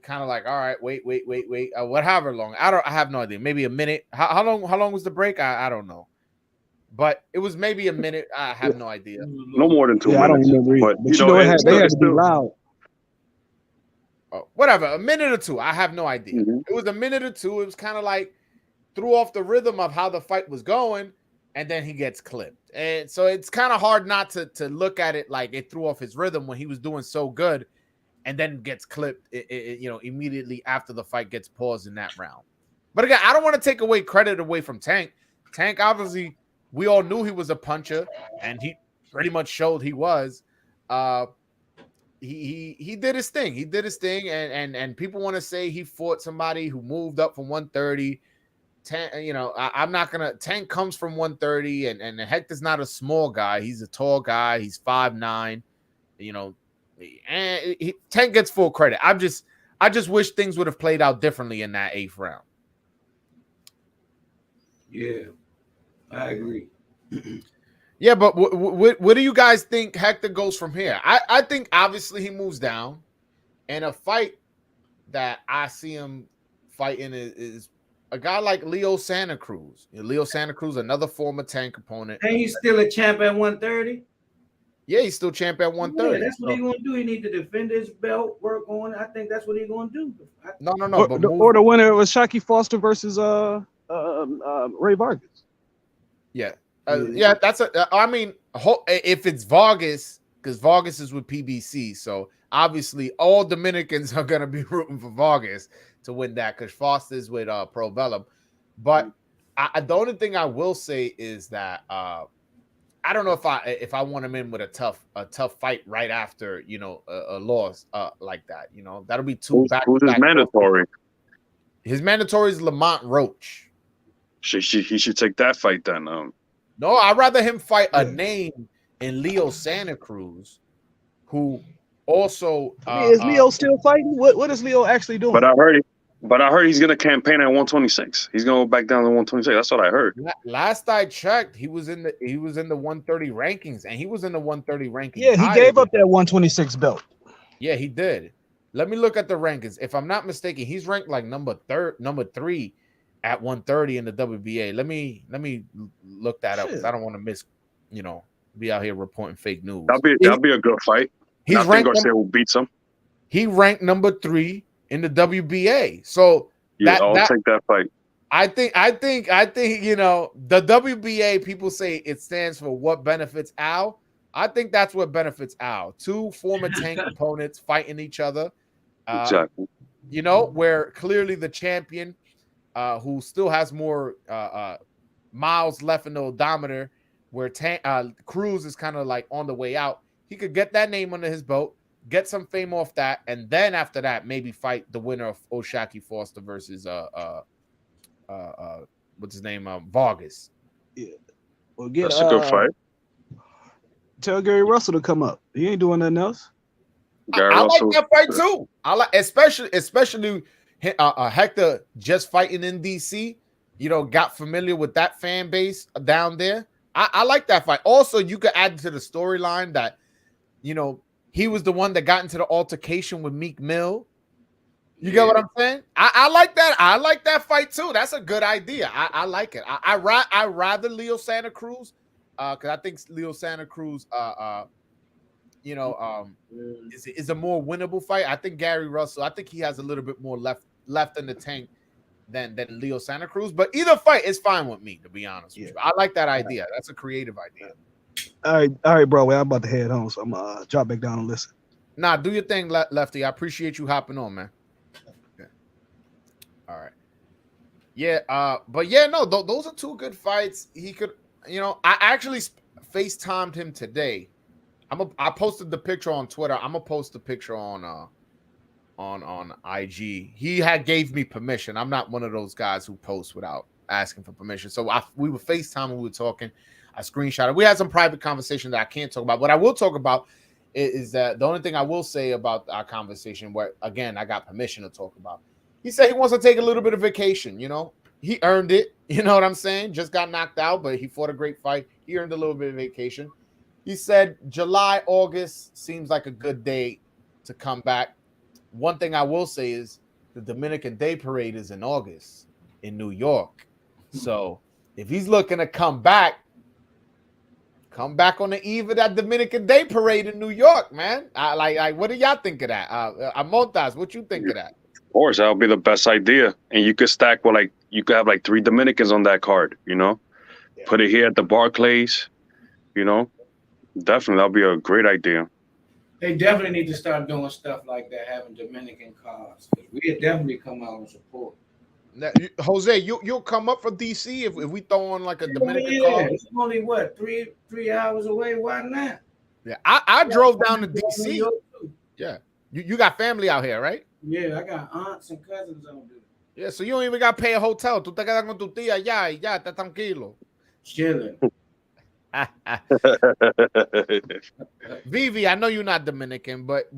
kind of like, all right, wait, whatever long. I have no idea, maybe a minute. How long was the break? I don't know. But it was maybe a minute. I have no idea. No more than 2 minutes. I don't remember. But they had to be loud. Oh, whatever, a minute or two. I have no idea. Mm-hmm. It was a minute or two. It was kind of like threw off the rhythm of how the fight was going, and then he gets clipped. And so it's kind of hard not to look at it like it threw off his rhythm when he was doing so good, and then gets clipped. Immediately after the fight gets paused in that round. But again, I don't want to take credit away from Tank. Tank obviously. We all knew he was a puncher, and he pretty much showed he was. He did his thing. He did his thing, and people want to say he fought somebody who moved up from 130. I'm not gonna. Tank comes from 130, and Hector's not a small guy. He's a tall guy. He's 5'9". And Tank gets full credit. I just wish things would have played out differently in that 8th round. Yeah. I agree. Yeah, but what do you guys think Hector goes from here? I think obviously he moves down, and a fight that I see him fighting is a guy like Leo Santa Cruz. Leo Santa Cruz, another former Tank opponent. And he's still a champ at 130? Yeah, he's still champ at 130. Yeah, that's what he's going to do. He needs to defend his belt, work on. I think that's what he's going to do. No. Or the winner was Shaki Foster versus Ray Vargas. Yeah. That's if it's Vargas, because Vargas is with PBC, so obviously all Dominicans are going to be rooting for Vargas to win that because Foster's with Pro Bellum. But the only thing I will say is that I don't know if I want him in with a tough fight right after a loss like that. That'll be two back. Who's his mandatory? His mandatory is Lamont Roach. He should take that fight then. No, I'd rather him fight a name in Leo Santa Cruz, who also is Leo still fighting? What is Leo actually doing? But I heard he's gonna campaign at 126. He's gonna go back down to 126. That's what I heard. Last I checked, he was in the 130 rankings, and he was in the 130 rankings. Yeah, he gave up that 126 belt. Yeah, he did. Let me look at the rankings. If I'm not mistaken, he's ranked like number 3 at 130 in the WBA. Let me look that up because I don't want to be out here reporting fake news. That'll be a good fight. He's ranked. Garcia will beat some. He ranked number 3 in the WBA. So I'll take that fight. I think the WBA, people say it stands for what benefits Al. I think that's what benefits Al. Two former Tank opponents fighting each other. Exactly. You know, where clearly the champion, who still has more miles left in the odometer, where Cruz is kind of like on the way out. He could get that name under his belt, get some fame off that, and then after that, maybe fight the winner of O'Shaquie Foster versus what's his name, Vargas. Yeah. Well, get That's a good fight. Tell Gary Russell to come up. He ain't doing nothing else. I like that fight too. I like especially Hector just fighting in DC. You know, got familiar with that fan base down there. I like that fight. Also, you could add to the storyline that, you know, he was the one that got into the altercation with Meek Mill. You get what I'm saying? I like that. I like that fight too. That's a good idea. I like it. I rather Leo Santa Cruz, because I think Leo Santa Cruz, you know, is a more winnable fight. I think Gary Russell, I think he has a little bit more left in the tank than Leo Santa Cruz. But either fight is fine with me, to be honest with you. I like that idea. That's a creative idea. All right, bro. I'm about to head home, so I'm gonna drop back down and listen. Nah, do your thing, Lefty. I appreciate you hopping on, man. Okay. All right. Yeah, but yeah, no, those are two good fights. He could, you know, I actually FaceTimed him today. I posted the picture on Twitter. I'm gonna post the picture on IG. He gave me permission. I'm not one of those guys who post without asking for permission. So we were FaceTiming, we were talking. I screenshot it. We had some private conversation that I can't talk about. What I will talk about is that the only thing I will say about our conversation, where again I got permission to talk about. He said he wants to take a little bit of vacation. You know, he earned it. You know what I'm saying? Just got knocked out, but he fought a great fight. He earned a little bit of vacation. He said July, August seems like a good day to come back. One thing I will say is the Dominican Day Parade is in August in New York. So if he's looking to come back on the eve of that Dominican Day Parade in New York, man. Like what do y'all think of that? Montas, what you think of that? Of course, that would be the best idea. And you could stack with you could have like 3 Dominicans on that card, you know? Yeah. Put it here at the Barclays, you know? Definitely, that'll be a great idea. They definitely need to start doing stuff like that, having Dominican cards. We'll definitely come out and support. Now, Jose, you'll come up for DC if we throw on like a Dominican card. It's only what 3 hours away. Why not? Yeah, I drove down to DC. Yeah, you got family out here, right? Yeah, I got aunts and cousins on there. Yeah, so you don't even got to pay a hotel. Tú te quedas con tu tía allá y ya, está tranquilo. Chilling. Vivi, I know you're not Dominican, but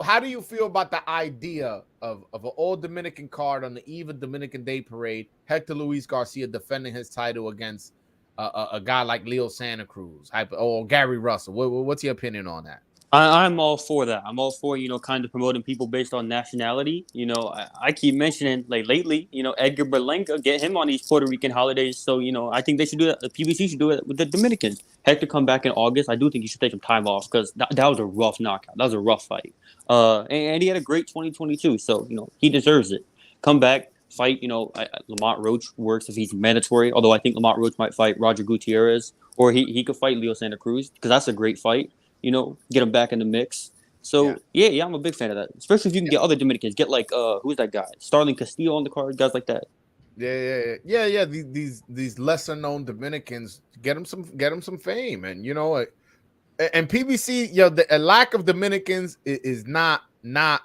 how do you feel about the idea of an all Dominican card on the eve of Dominican Day Parade? Hector Luis Garcia defending his title against a guy like Leo Santa Cruz or Gary Russell. What's your opinion on that? I'm all for that. I'm all for, you know, kind of promoting people based on nationality. You know, I keep mentioning, like, lately, you know, Edgar Berlanga, get him on these Puerto Rican holidays. So, you know, I think they should do that. The PBC should do it with the Dominicans. Hector come back in August. I do think he should take some time off because that was a rough knockout. That was a rough fight. And he had a great 2022. So, you know, he deserves it. Come back, fight, you know, Lamont Roach works if he's mandatory. Although I think Lamont Roach might fight Roger Gutierrez. Or he could fight Leo Santa Cruz because that's a great fight. You know, get him back in the mix. So yeah, I'm a big fan of that. Especially if you can get other Dominicans. Get like who's that guy? Starling Castillo on the card, guys like that. Yeah. These lesser known Dominicans, get them some fame, and you know, and PBC, the lack of Dominicans is not that's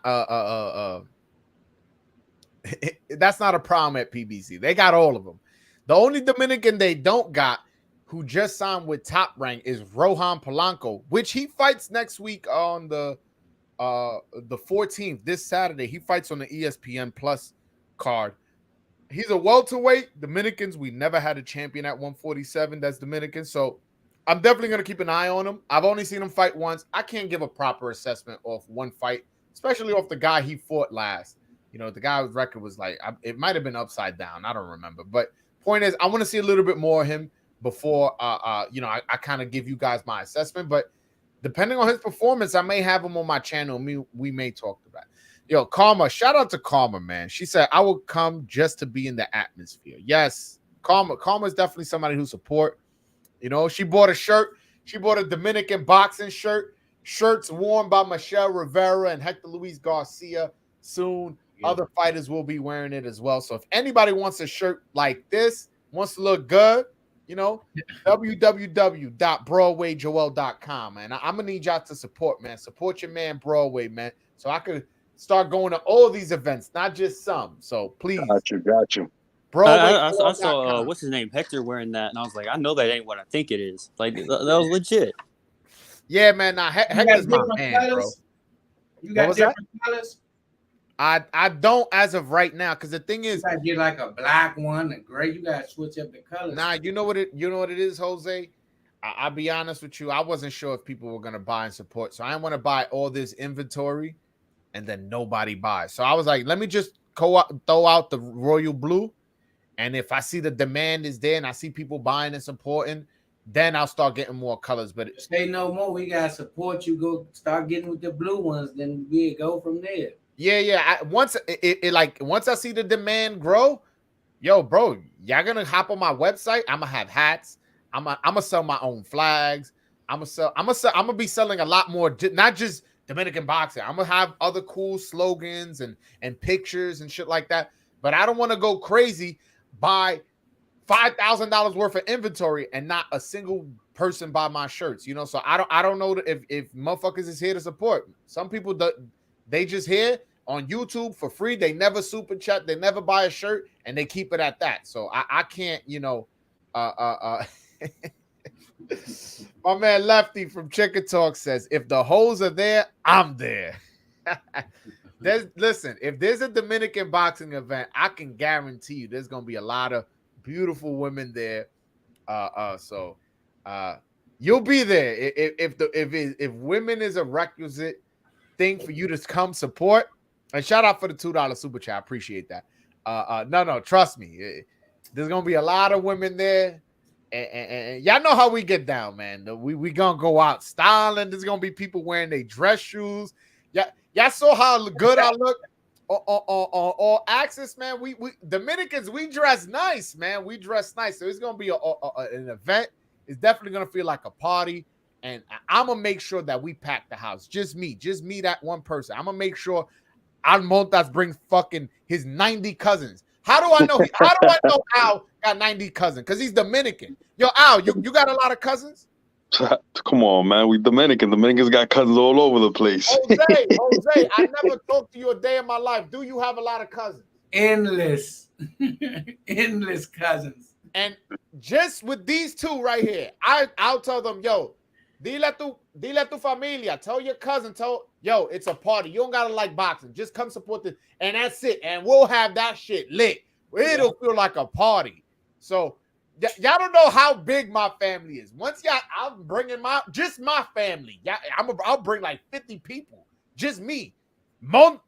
not a problem at PBC. They got all of them. The only Dominican they don't got, who just signed with Top Rank, is Rohan Polanco, which he fights next week on the 14th, this Saturday. He fights on the ESPN Plus card. He's a welterweight. Dominicans, we never had a champion at 147 that's Dominican, so I'm definitely going to keep an eye on him. I've only seen him fight once. I can't give a proper assessment off one fight, especially off the guy he fought last. You know, the guy's record was like, it might have been upside down. I don't remember. But point is, I want to see a little bit more of him before, you know, I kind of give you guys my assessment. But depending on his performance, I may have him on my channel. We may talk about it. Yo, Karma, shout out to Karma, man. She said, I will come just to be in the atmosphere. Yes, Karma is definitely somebody who support. You know, she bought a shirt. She bought a Dominican boxing shirt. Shirts worn by Michelle Rivera and Hector Luis Garcia. Soon, other fighters will be wearing it as well. So if anybody wants a shirt like this, wants to look good, you know, www.broadwayjoel.com, man. I'm gonna need y'all to support, man. Support your man Broadway, man, so I could start going to all these events, not just some. So please, got you. I saw what's his name, Hector, wearing that, and I was like, I know that ain't what I think it is. Like that was legit. Yeah, man. Nah, Hector's my man, bro. You got different colors? I don't as of right now, because the thing is, you gotta get like a black one, a gray. You gotta switch up the colors. Nah, you know what it is, Jose. I'll be honest with you. I wasn't sure if people were gonna buy and support, so I didn't want to buy all this inventory, and then nobody buys. So I was like, let me just throw out the royal blue, and if I see the demand is there and I see people buying and supporting, then I'll start getting more colors. But say no more. We gotta support you. Go start getting with the blue ones. Then we go from there. Yeah. Once I see the demand grow, yo, bro, y'all gonna hop on my website. I'm gonna have hats. I'm gonna sell my own flags. I'm gonna be selling a lot more, not just Dominican boxing. I'm gonna have other cool slogans and pictures and shit like that. But I don't want to go crazy, buy $5,000 worth of inventory and not a single person buy my shirts, you know. So I don't know if motherfuckers is here to support. Some people they just here on YouTube for free. They never super chat, they never buy a shirt, and they keep it at that. So I can't, you know. My man Lefty from Chicken Talk says, if the hoes are there, I'm there. Listen, if there's a Dominican boxing event, I can guarantee you there's gonna be a lot of beautiful women there. So you'll be there. If women is a requisite thing for you to come support. And shout out for the $2 super chat. I appreciate that. No, trust me. There's gonna be a lot of women there. And y'all know how we get down, man. We gonna go out styling. There's gonna be people wearing their dress shoes. Y'all saw how good I look on all access, man. We Dominicans, we dress nice, man. We dress nice. So it's gonna be an event. It's definitely gonna feel like a party. And I'm gonna make sure that we pack the house. Just me, that one person. I'm gonna make sure Almontas brings fucking his 90 cousins. How do I know? How do I know Al got 90 cousins? Because he's Dominican. Yo, Al, you got a lot of cousins? Come on, man. We Dominican. Dominicans got cousins all over the place. Jose, I never talked to you a day in my life. Do you have a lot of cousins? Endless endless cousins. And just with these two right here, I'll tell them, yo, dile a tu familia. Tell your cousin, yo, it's a party. You don't gotta like boxing. Just come support this, and that's it. And we'll have that shit lit. It'll feel like a party. So y'all don't know how big my family is. Once I'm bringing my family. I'll bring like 50 people. Just me.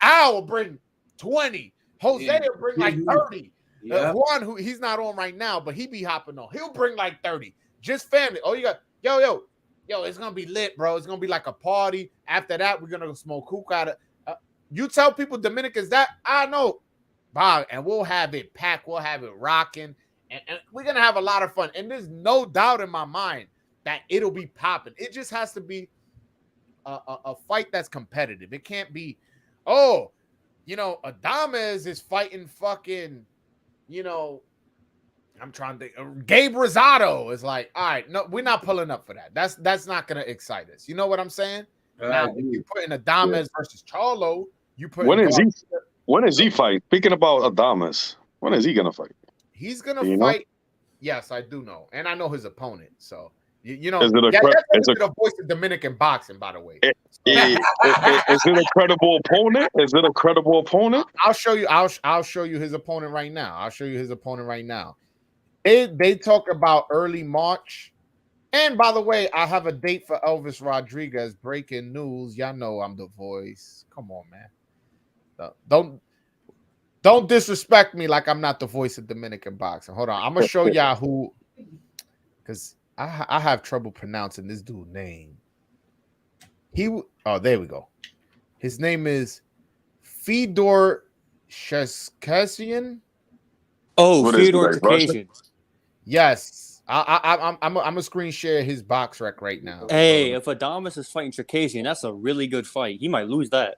Al will bring 20. Jose will bring like 30. Juan, he's not on right now, but he be hopping on. He'll bring like 30. Just family. Oh, you got yo, it's gonna be lit, bro. It's gonna be like a party. After that, we're gonna go smoke hookah out of. You tell people Dominicans that, I know, Bob, and we'll have it packed. We'll have it rocking, and we're gonna have a lot of fun. And there's no doubt in my mind that it'll be popping. It just has to be a fight that's competitive. It can't be, oh, you know, Adames is fighting fucking, you know, I'm trying to think. Gabe Rosado is like, all right, no, we're not pulling up for that. That's not gonna excite us. You know what I'm saying? Now, if you put in Adames versus Charlo, you put when is he fight? Speaking about Adames, when is he gonna fight? He's gonna fight. Know? Yes, I do know, and I know his opponent. So you know, that's the voice of Dominican boxing, by the way. Is it a credible opponent? Is it a credible opponent? I'll show you. I'll show you his opponent right now. They talk about early March. And by the way, I have a date for Elvis Rodriguez. Breaking news. Y'all know I'm the voice. Come on, man. Don't disrespect me like I'm not the voice of Dominican boxing. Hold on. I'm going to show y'all who, because I have trouble pronouncing this dude's name. There we go. His name is Fedor Sheskasian. Oh, Fedor Sheskasian. Yes. I'm a screen share his box rec right now. Hey, So, if Adamas is fighting Circassian, that's a really good fight. He might lose that.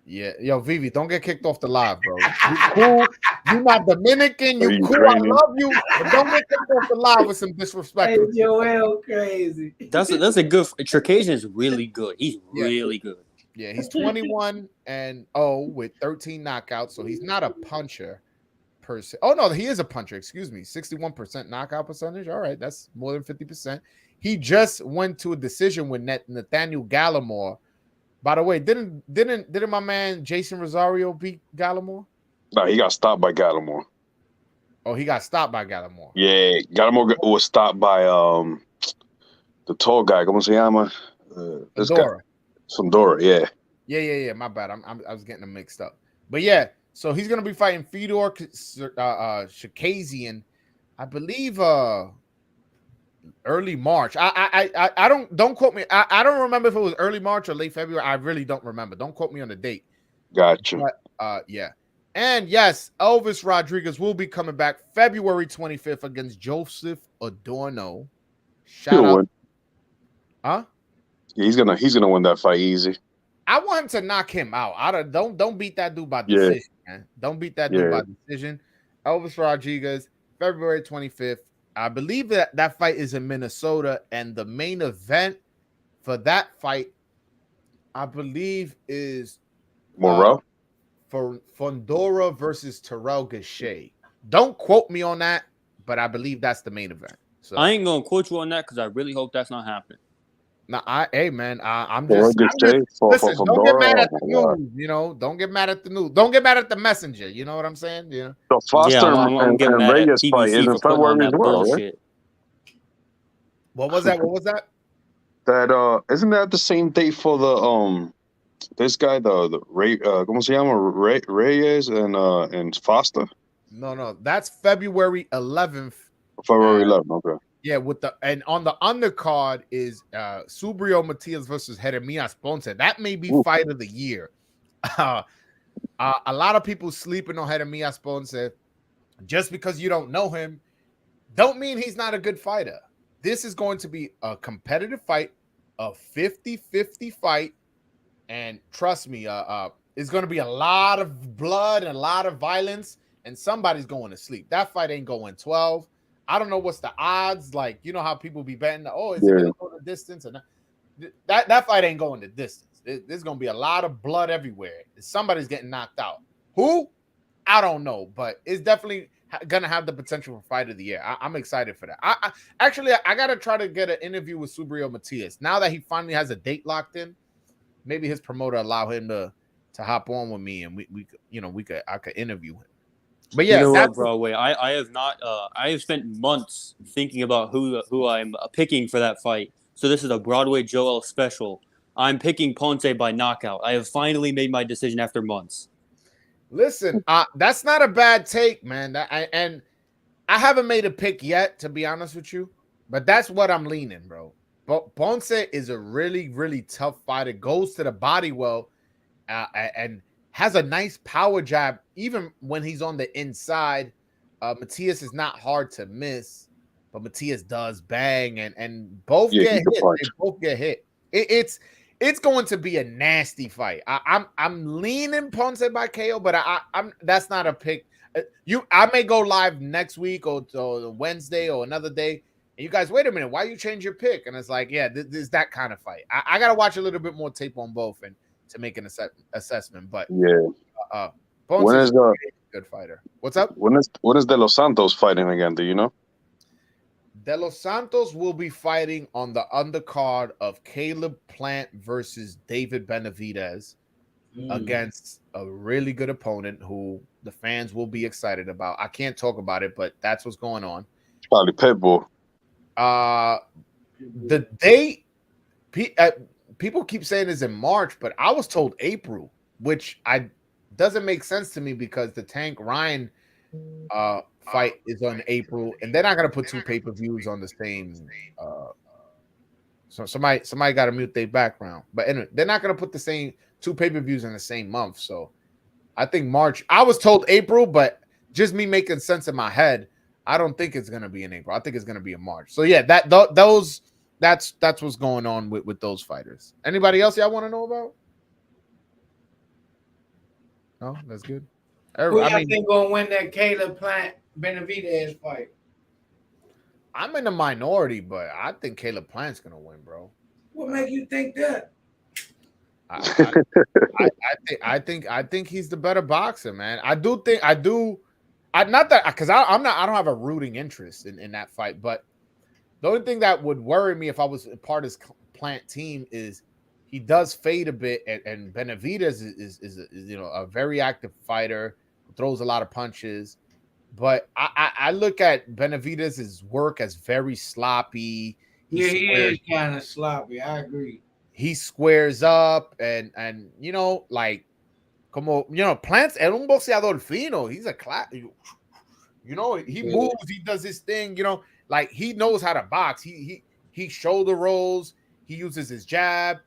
yeah, yo, Vivi, don't get kicked off the live, bro. You cool? You not Dominican? You cool? I Ukrainian. love you, but don't get kicked off the live with some Hey, disrespect. Joel, crazy. That's a good. Circassian is really good. He's really good. Yeah, he's 21-0 with 13 knockouts, so he's not a puncher per se. Oh no, he is a puncher. Excuse me, 61% knockout percentage. All right, that's more than 50%. He just went to a decision with Nathaniel Gallimore. By the way, didn't my man Jason Rosario beat Gallimore? No, he got stopped by Gallimore. Oh, he got stopped by Gallimore. Yeah, Gallimore was stopped by the tall guy. ¿Cómo se llama? This guy. Sondora, yeah. Yeah. My bad. I was getting them mixed up. But yeah, so he's gonna be fighting Fedor Shakazian, I believe early March. I don't quote me. I don't remember if it was early March or late February. I really don't remember. Don't quote me on the date. Gotcha. But, yeah. And yes, Elvis Rodriguez will be coming back February 25th against Joseph Adorno. Shout out. Huh? Yeah, he's gonna win that fight easy. I want him to knock him out. Don't beat that dude by decision, man. Don't beat that dude by decision. Elvis Rodriguez, February 25th. I believe that fight is in Minnesota, and the main event for that fight, I believe, is Morel for Fondora versus Terrell Gausha. Don't quote me on that, but I believe that's the main event. So I ain't gonna quote you on that because I really hope that's not happening. No, I'm just listen. Don't get mad at the news, you know. Don't get mad at the news. Don't get mad at the messenger. You know what I'm saying? Yeah. The Foster and Reyes fight is in February as well, right? What was that? That isn't that the same date for the this guy the Ray ¿cómo se llama? Reyes and Foster? No, that's February 11th. February 11th. Okay. Yeah, and on the undercard is Subrio Matias versus Jeremias Ponce. That may be fight of the year. A lot of people sleeping on Jeremias Ponce. Just because you don't know him, don't mean he's not a good fighter. This is going to be a competitive fight, a 50-50 fight, and trust me, it's going to be a lot of blood and a lot of violence, and somebody's going to sleep. That fight ain't going 12. I don't know what's the odds. Like, you know how people be betting, oh, is it going to go the distance? And that fight ain't going the distance. There's going to be a lot of blood everywhere. Somebody's getting knocked out. Who? I don't know, but it's definitely going to have the potential for fight of the year. I'm excited for that. I got to try to get an interview with Subrio Matias. Now that he finally has a date locked in, maybe his promoter allow him to hop on with me and I could interview him. But yeah, you know what, bro? Wait, I have not. I have spent months thinking about who I'm picking for that fight. So this is a Broadway Joel special. I'm picking Ponce by knockout. I have finally made my decision after months. Listen, that's not a bad take, man. And I haven't made a pick yet, to be honest with you. But that's what I'm leaning, bro. But Ponce is a really, really tough fighter. Goes to the body well, and has a nice power jab, even when he's on the inside. Matias is not hard to miss, but Matias does bang, and both get hit. They both get hit. It's going to be a nasty fight. I'm leaning Ponce by KO, but I'm that's not a pick. I may go live next week or Wednesday or another day. And you guys, wait a minute, why you change your pick? And it's like, yeah, this is that kind of fight. I got to watch a little bit more tape on both and to make an assessment. But yeah, Ponce is a good fighter. What's up? When is De Los Santos fighting again? Do you know? De Los Santos will be fighting on the undercard of Caleb Plant versus David Benavidez against a really good opponent who the fans will be excited about. I can't talk about it, but that's what's going on. Probably Pitbull. The date people keep saying is in March, but I was told April, which doesn't make sense to me because the Tank Ryan fight is on April, and they're not gonna put two pay-per-views on the same. So somebody got to mute their background, but anyway, they're not gonna put the same two pay-per-views in the same month. So I think March. I was told April, but just me making sense in my head. I don't think it's gonna be in April. I think it's gonna be in March. So yeah, that's what's going on with those fighters. Anybody else y'all want to know about? No, that's good. Who y'all think gonna win that Caleb Plant Benavidez fight? I'm in the minority, but I think Caleb Plant's gonna win, bro. What make you think that? I think he's the better boxer, man. I don't have a rooting interest in that fight, but the only thing that would worry me if I was part of his Plant team is he does fade a bit, and Benavidez is a very active fighter, throws a lot of punches. But I look at Benavidez's work as very sloppy. He is kind of sloppy. I agree. He squares up and like Plant's era un boxeador fino. He's a class. He moves. He does his thing. Like he knows how to box. He shoulder rolls. He uses his jab,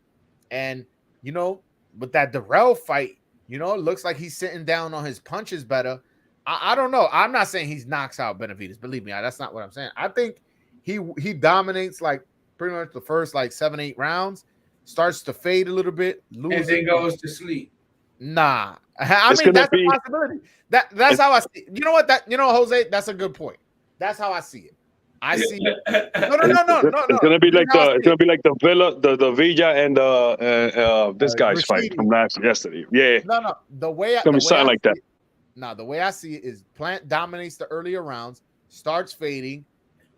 and with that Darrell fight, it looks like he's sitting down on his punches better. I don't know. I'm not saying he knocks out Benavidez. Believe me, that's not what I'm saying. I think he dominates like pretty much the first like 7-8 rounds, starts to fade a little bit, loses, and then goes to sleep. Nah, I mean that's a possibility. That's how I see it. You know what? Jose, that's a good point. That's how I see it. I see. No. It's gonna be like the Villa and this guy's fight from yesterday. Yeah. No. The way it's gonna be something like that. Now, the way I see it is Plant dominates the earlier rounds, starts fading,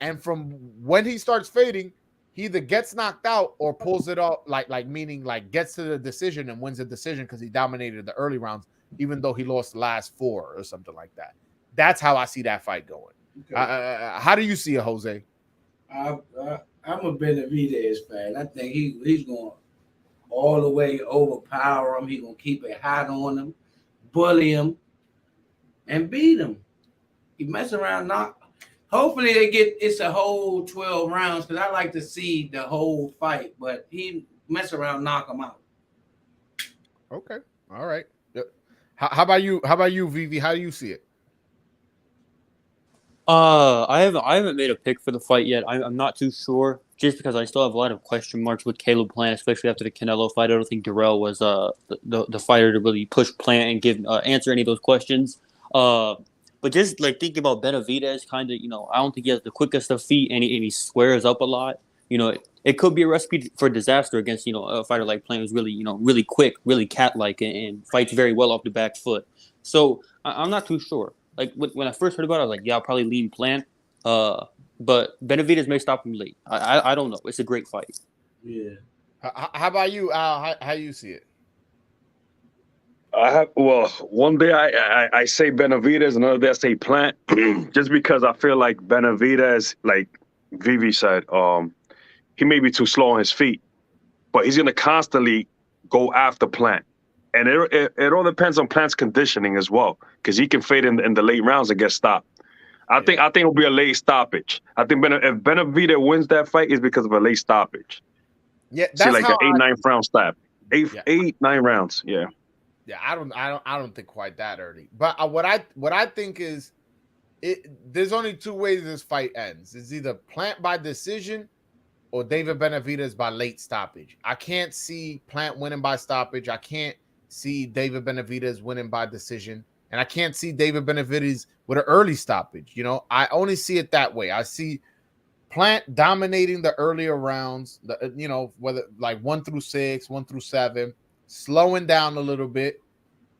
and from when he starts fading, he either gets knocked out or pulls it off, meaning gets to the decision and wins the decision because he dominated the early rounds, even though he lost the last 4 or something like that. That's how I see that fight going. Okay. How do you see it, Jose? I'm a Benavidez fan. I think he's going all the way overpower him. He's going to keep it hot on him, bully him, and beat him. He mess around, hopefully it's a whole 12 rounds because I like to see the whole fight, but he mess around, knock him out. Okay. All right. How about you, Vivi? How do you see it? I haven't made a pick for the fight yet. I'm not too sure, just because I still have a lot of question marks with Caleb Plant, especially after the Canelo fight. I don't think Darrell was the fighter to really push Plant and give answer any of those questions. But just thinking about Benavidez, kind of, I don't think he has the quickest of feet, and he squares up a lot. It could be a recipe for disaster against a fighter like Plant who's really really quick, really cat-like, and fights very well off the back foot. So I'm not too sure. When I first heard about it, I was like, yeah, I'll probably lean Plant. But Benavidez may stop him late. I don't know. It's a great fight. Yeah. How about you, Al? How you see it? One day I say Benavidez, another day I say Plant, just because I feel like Benavidez, like Vivi said, he may be too slow on his feet, but he's gonna constantly go after Plant. And it all depends on Plant's conditioning as well, because he can fade in the late rounds and get stopped. I think it'll be a late stoppage. I think if Benavidez wins that fight, it's because of a late stoppage. Yeah, that's an 8-9 round stop. 8-9 rounds. Yeah. Yeah, I don't think quite that early. But what I think is, there's only 2 ways this fight ends. It's either Plant by decision or David Benavidez by late stoppage. I can't see Plant winning by stoppage. I can't see David Benavidez winning by decision, and I can't see David Benavidez with an early stoppage. I only see it that way. I see Plant dominating the earlier rounds, whether 1 through 6, 1 through 7, slowing down a little bit,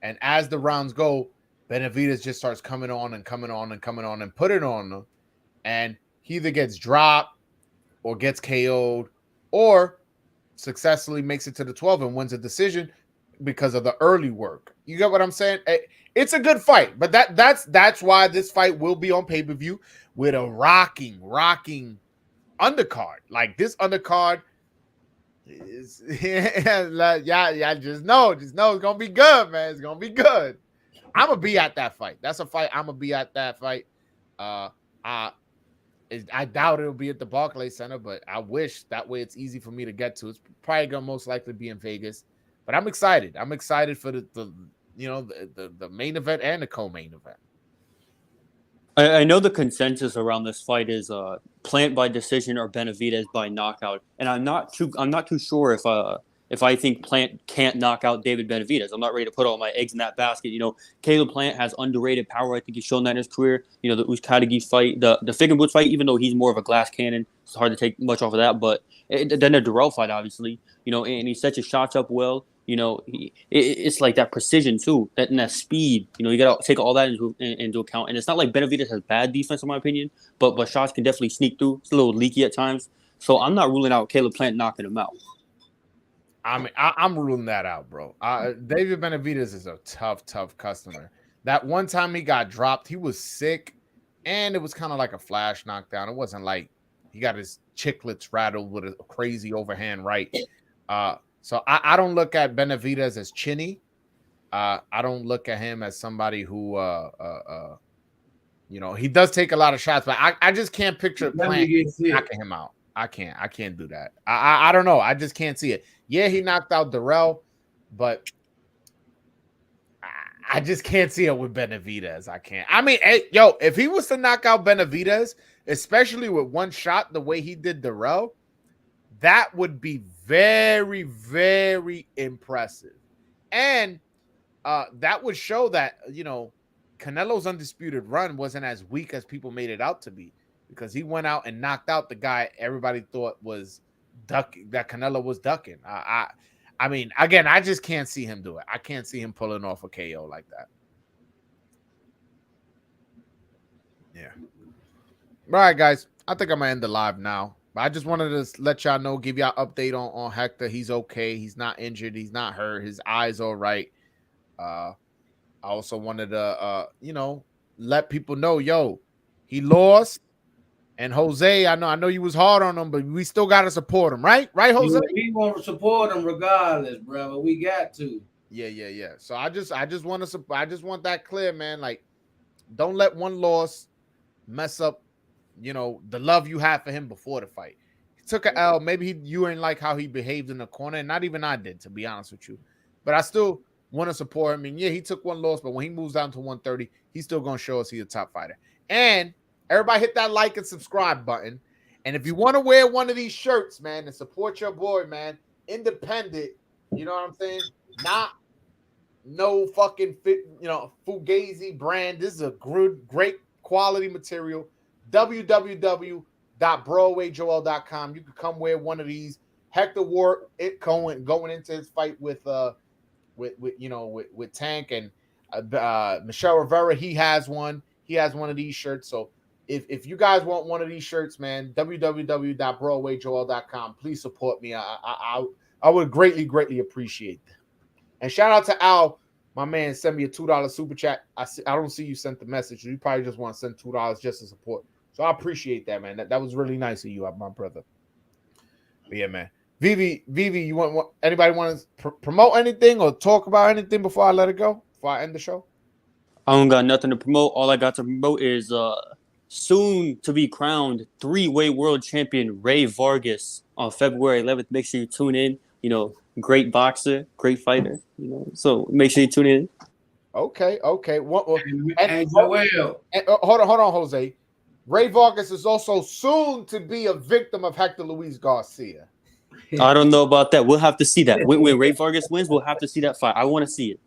and as the rounds go, Benavidez just starts coming on and putting on them, and he either gets dropped or gets KO'd or successfully makes it to the 12 and wins a decision because of the early work. You get what I'm saying? It's a good fight, but that's why this fight will be on pay-per-view with a rocking undercard. Like this undercard is just know it's gonna be good, man. It's gonna be good. I'm gonna be at that fight. That's a fight. I'm gonna be at that fight. I doubt it'll be at the Barclays Center, but I wish that way it's easy for me to get to. It's probably gonna most likely be in Vegas, but I'm excited. I'm excited for the main event and the co-main event. I know the consensus around this fight is Plant by decision or Benavidez by knockout, and I'm not too sure if I think Plant can't knock out David Benavidez. I'm not ready to put all my eggs in that basket. Caleb Plant has underrated power. I think he's shown that in his career. The Uzcategui fight, the Figueroa fight, even though he's more of a glass cannon, it's hard to take much off of that. But then the Durrell fight, obviously, and he sets his shots up well. It's like that precision too, that speed. You got to take all that into account. And it's not like Benavidez has bad defense, in my opinion, but shots can definitely sneak through. It's a little leaky at times, so I'm not ruling out Caleb Plant knocking him out. I mean, I'm ruling that out, bro. David Benavidez is a tough customer. That one time he got dropped, he was sick, and it was kind of like a flash knockdown. It wasn't like he got his chiclets rattled with a crazy overhand right. So I don't look at Benavidez as chinny. I don't look at him as somebody who, he does take a lot of shots, but I just can't picture Plant knocking him out. I can't do that. I don't know. I just can't see it. Yeah, he knocked out Durrell, but I just can't see it with Benavidez. I can't. I mean, if he was to knock out Benavidez, especially with one shot, the way he did Durrell, that would be very, very impressive. And that would show that, Canelo's undisputed run wasn't as weak as people made it out to be, because he went out and knocked out the guy everybody thought was ducking, that Canelo was ducking. I mean, again, I just can't see him do it. I can't see him pulling off a KO like that. Yeah. All right, guys. I think I'm going to end the live now. But I just wanted to let y'all know, give y'all update on Hector. He's okay. He's not injured. He's not hurt. His eye's all right. I also wanted to, let people know, he lost. And Jose, I know you was hard on him, but we still got to support him, right? Right, Jose? We want to support him regardless, brother. We got to. Yeah. So I just want that clear, man. Like, don't let one loss mess up, the love you had for him before the fight. He took an L. Maybe you ain't like how he behaved in the corner, and not even I did, to be honest with you. But I still want to support him. I mean, yeah, he took one loss, but when he moves down to 130, he's still going to show us he's a top fighter. And everybody hit that like and subscribe button. And if you want to wear one of these shirts, man, and support your boy, man, independent, you know what I'm saying? Not no fucking fit, Fugazi brand. This is a great quality material. www.broadwayjoel.com. You can come wear one of these. Hector wore it going into his fight with Tank, and Michelle Rivera. He has one. He has one of these shirts. So if you guys want one of these shirts, man, www.broadwayjoel.com. Please support me. I would greatly appreciate that. And shout out to Al, my man, sent me a $2 super chat. I don't see you sent the message. You probably just want to send $2 just to support. So I appreciate that, man. That was really nice of you, my brother. But yeah, man. Vivi, you want anybody want to promote anything or talk about anything before I let it go? Before I end the show? I don't got nothing to promote. All I got to promote is soon to be crowned 3-way world champion Ray Vargas on February 11th. Make sure you tune in. Great boxer, great fighter. So make sure you tune in. Okay. And Joel. Hold on, Jose. Ray Vargas is also soon to be a victim of Hector Luis Garcia. I don't know about that. We'll have to see that. When Ray Vargas wins, we'll have to see that fight. I want to see it.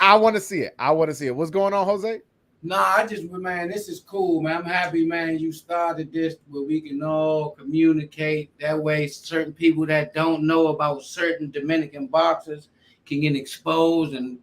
I want to see it. What's going on, Jose? Nah, man, this is cool, man. I'm happy, man, you started this where we can all communicate. That way, certain people that don't know about certain Dominican boxers can get exposed and,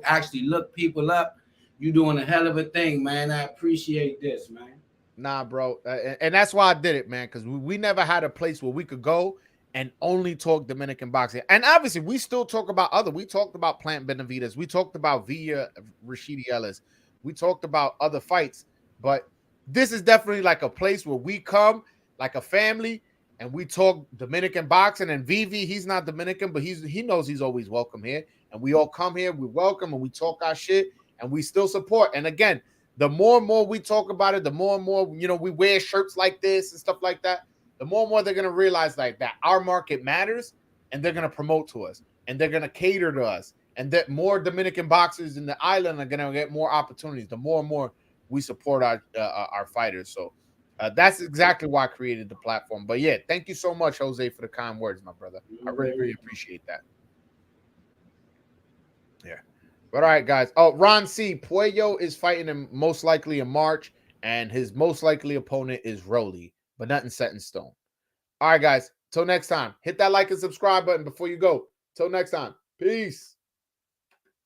actually look people up. You're doing a hell of a thing, man. I appreciate this, man. Nah, bro. And that's why I did it, man, because we never had a place where we could go and only talk Dominican boxing. And obviously, we still talk about we talked about Plant Benavidez. We talked about Villa Rashidi Ellis. We talked about other fights. But this is definitely like a place where we come like a family and we talk Dominican boxing. And Vivi, he's not Dominican, but he knows he's always welcome here. And we all come here, we welcome, and we talk our shit, and we still support. And again, the more and more we talk about it, the more and more, we wear shirts like this and stuff like that, the more and more they're going to realize like that our market matters, and they're going to promote to us, and they're going to cater to us, and that more Dominican boxers in the island are going to get more opportunities. The more and more we support our fighters. So that's exactly why I created the platform. But yeah, thank you so much, Jose, for the kind words, my brother. I really, really appreciate that. Yeah. But all right, guys. Oh, Ron C. Puello is fighting him most likely in March, and his most likely opponent is Rolly, but nothing set in stone. All right, guys. Till next time, hit that like and subscribe button before you go. Till next time. Peace.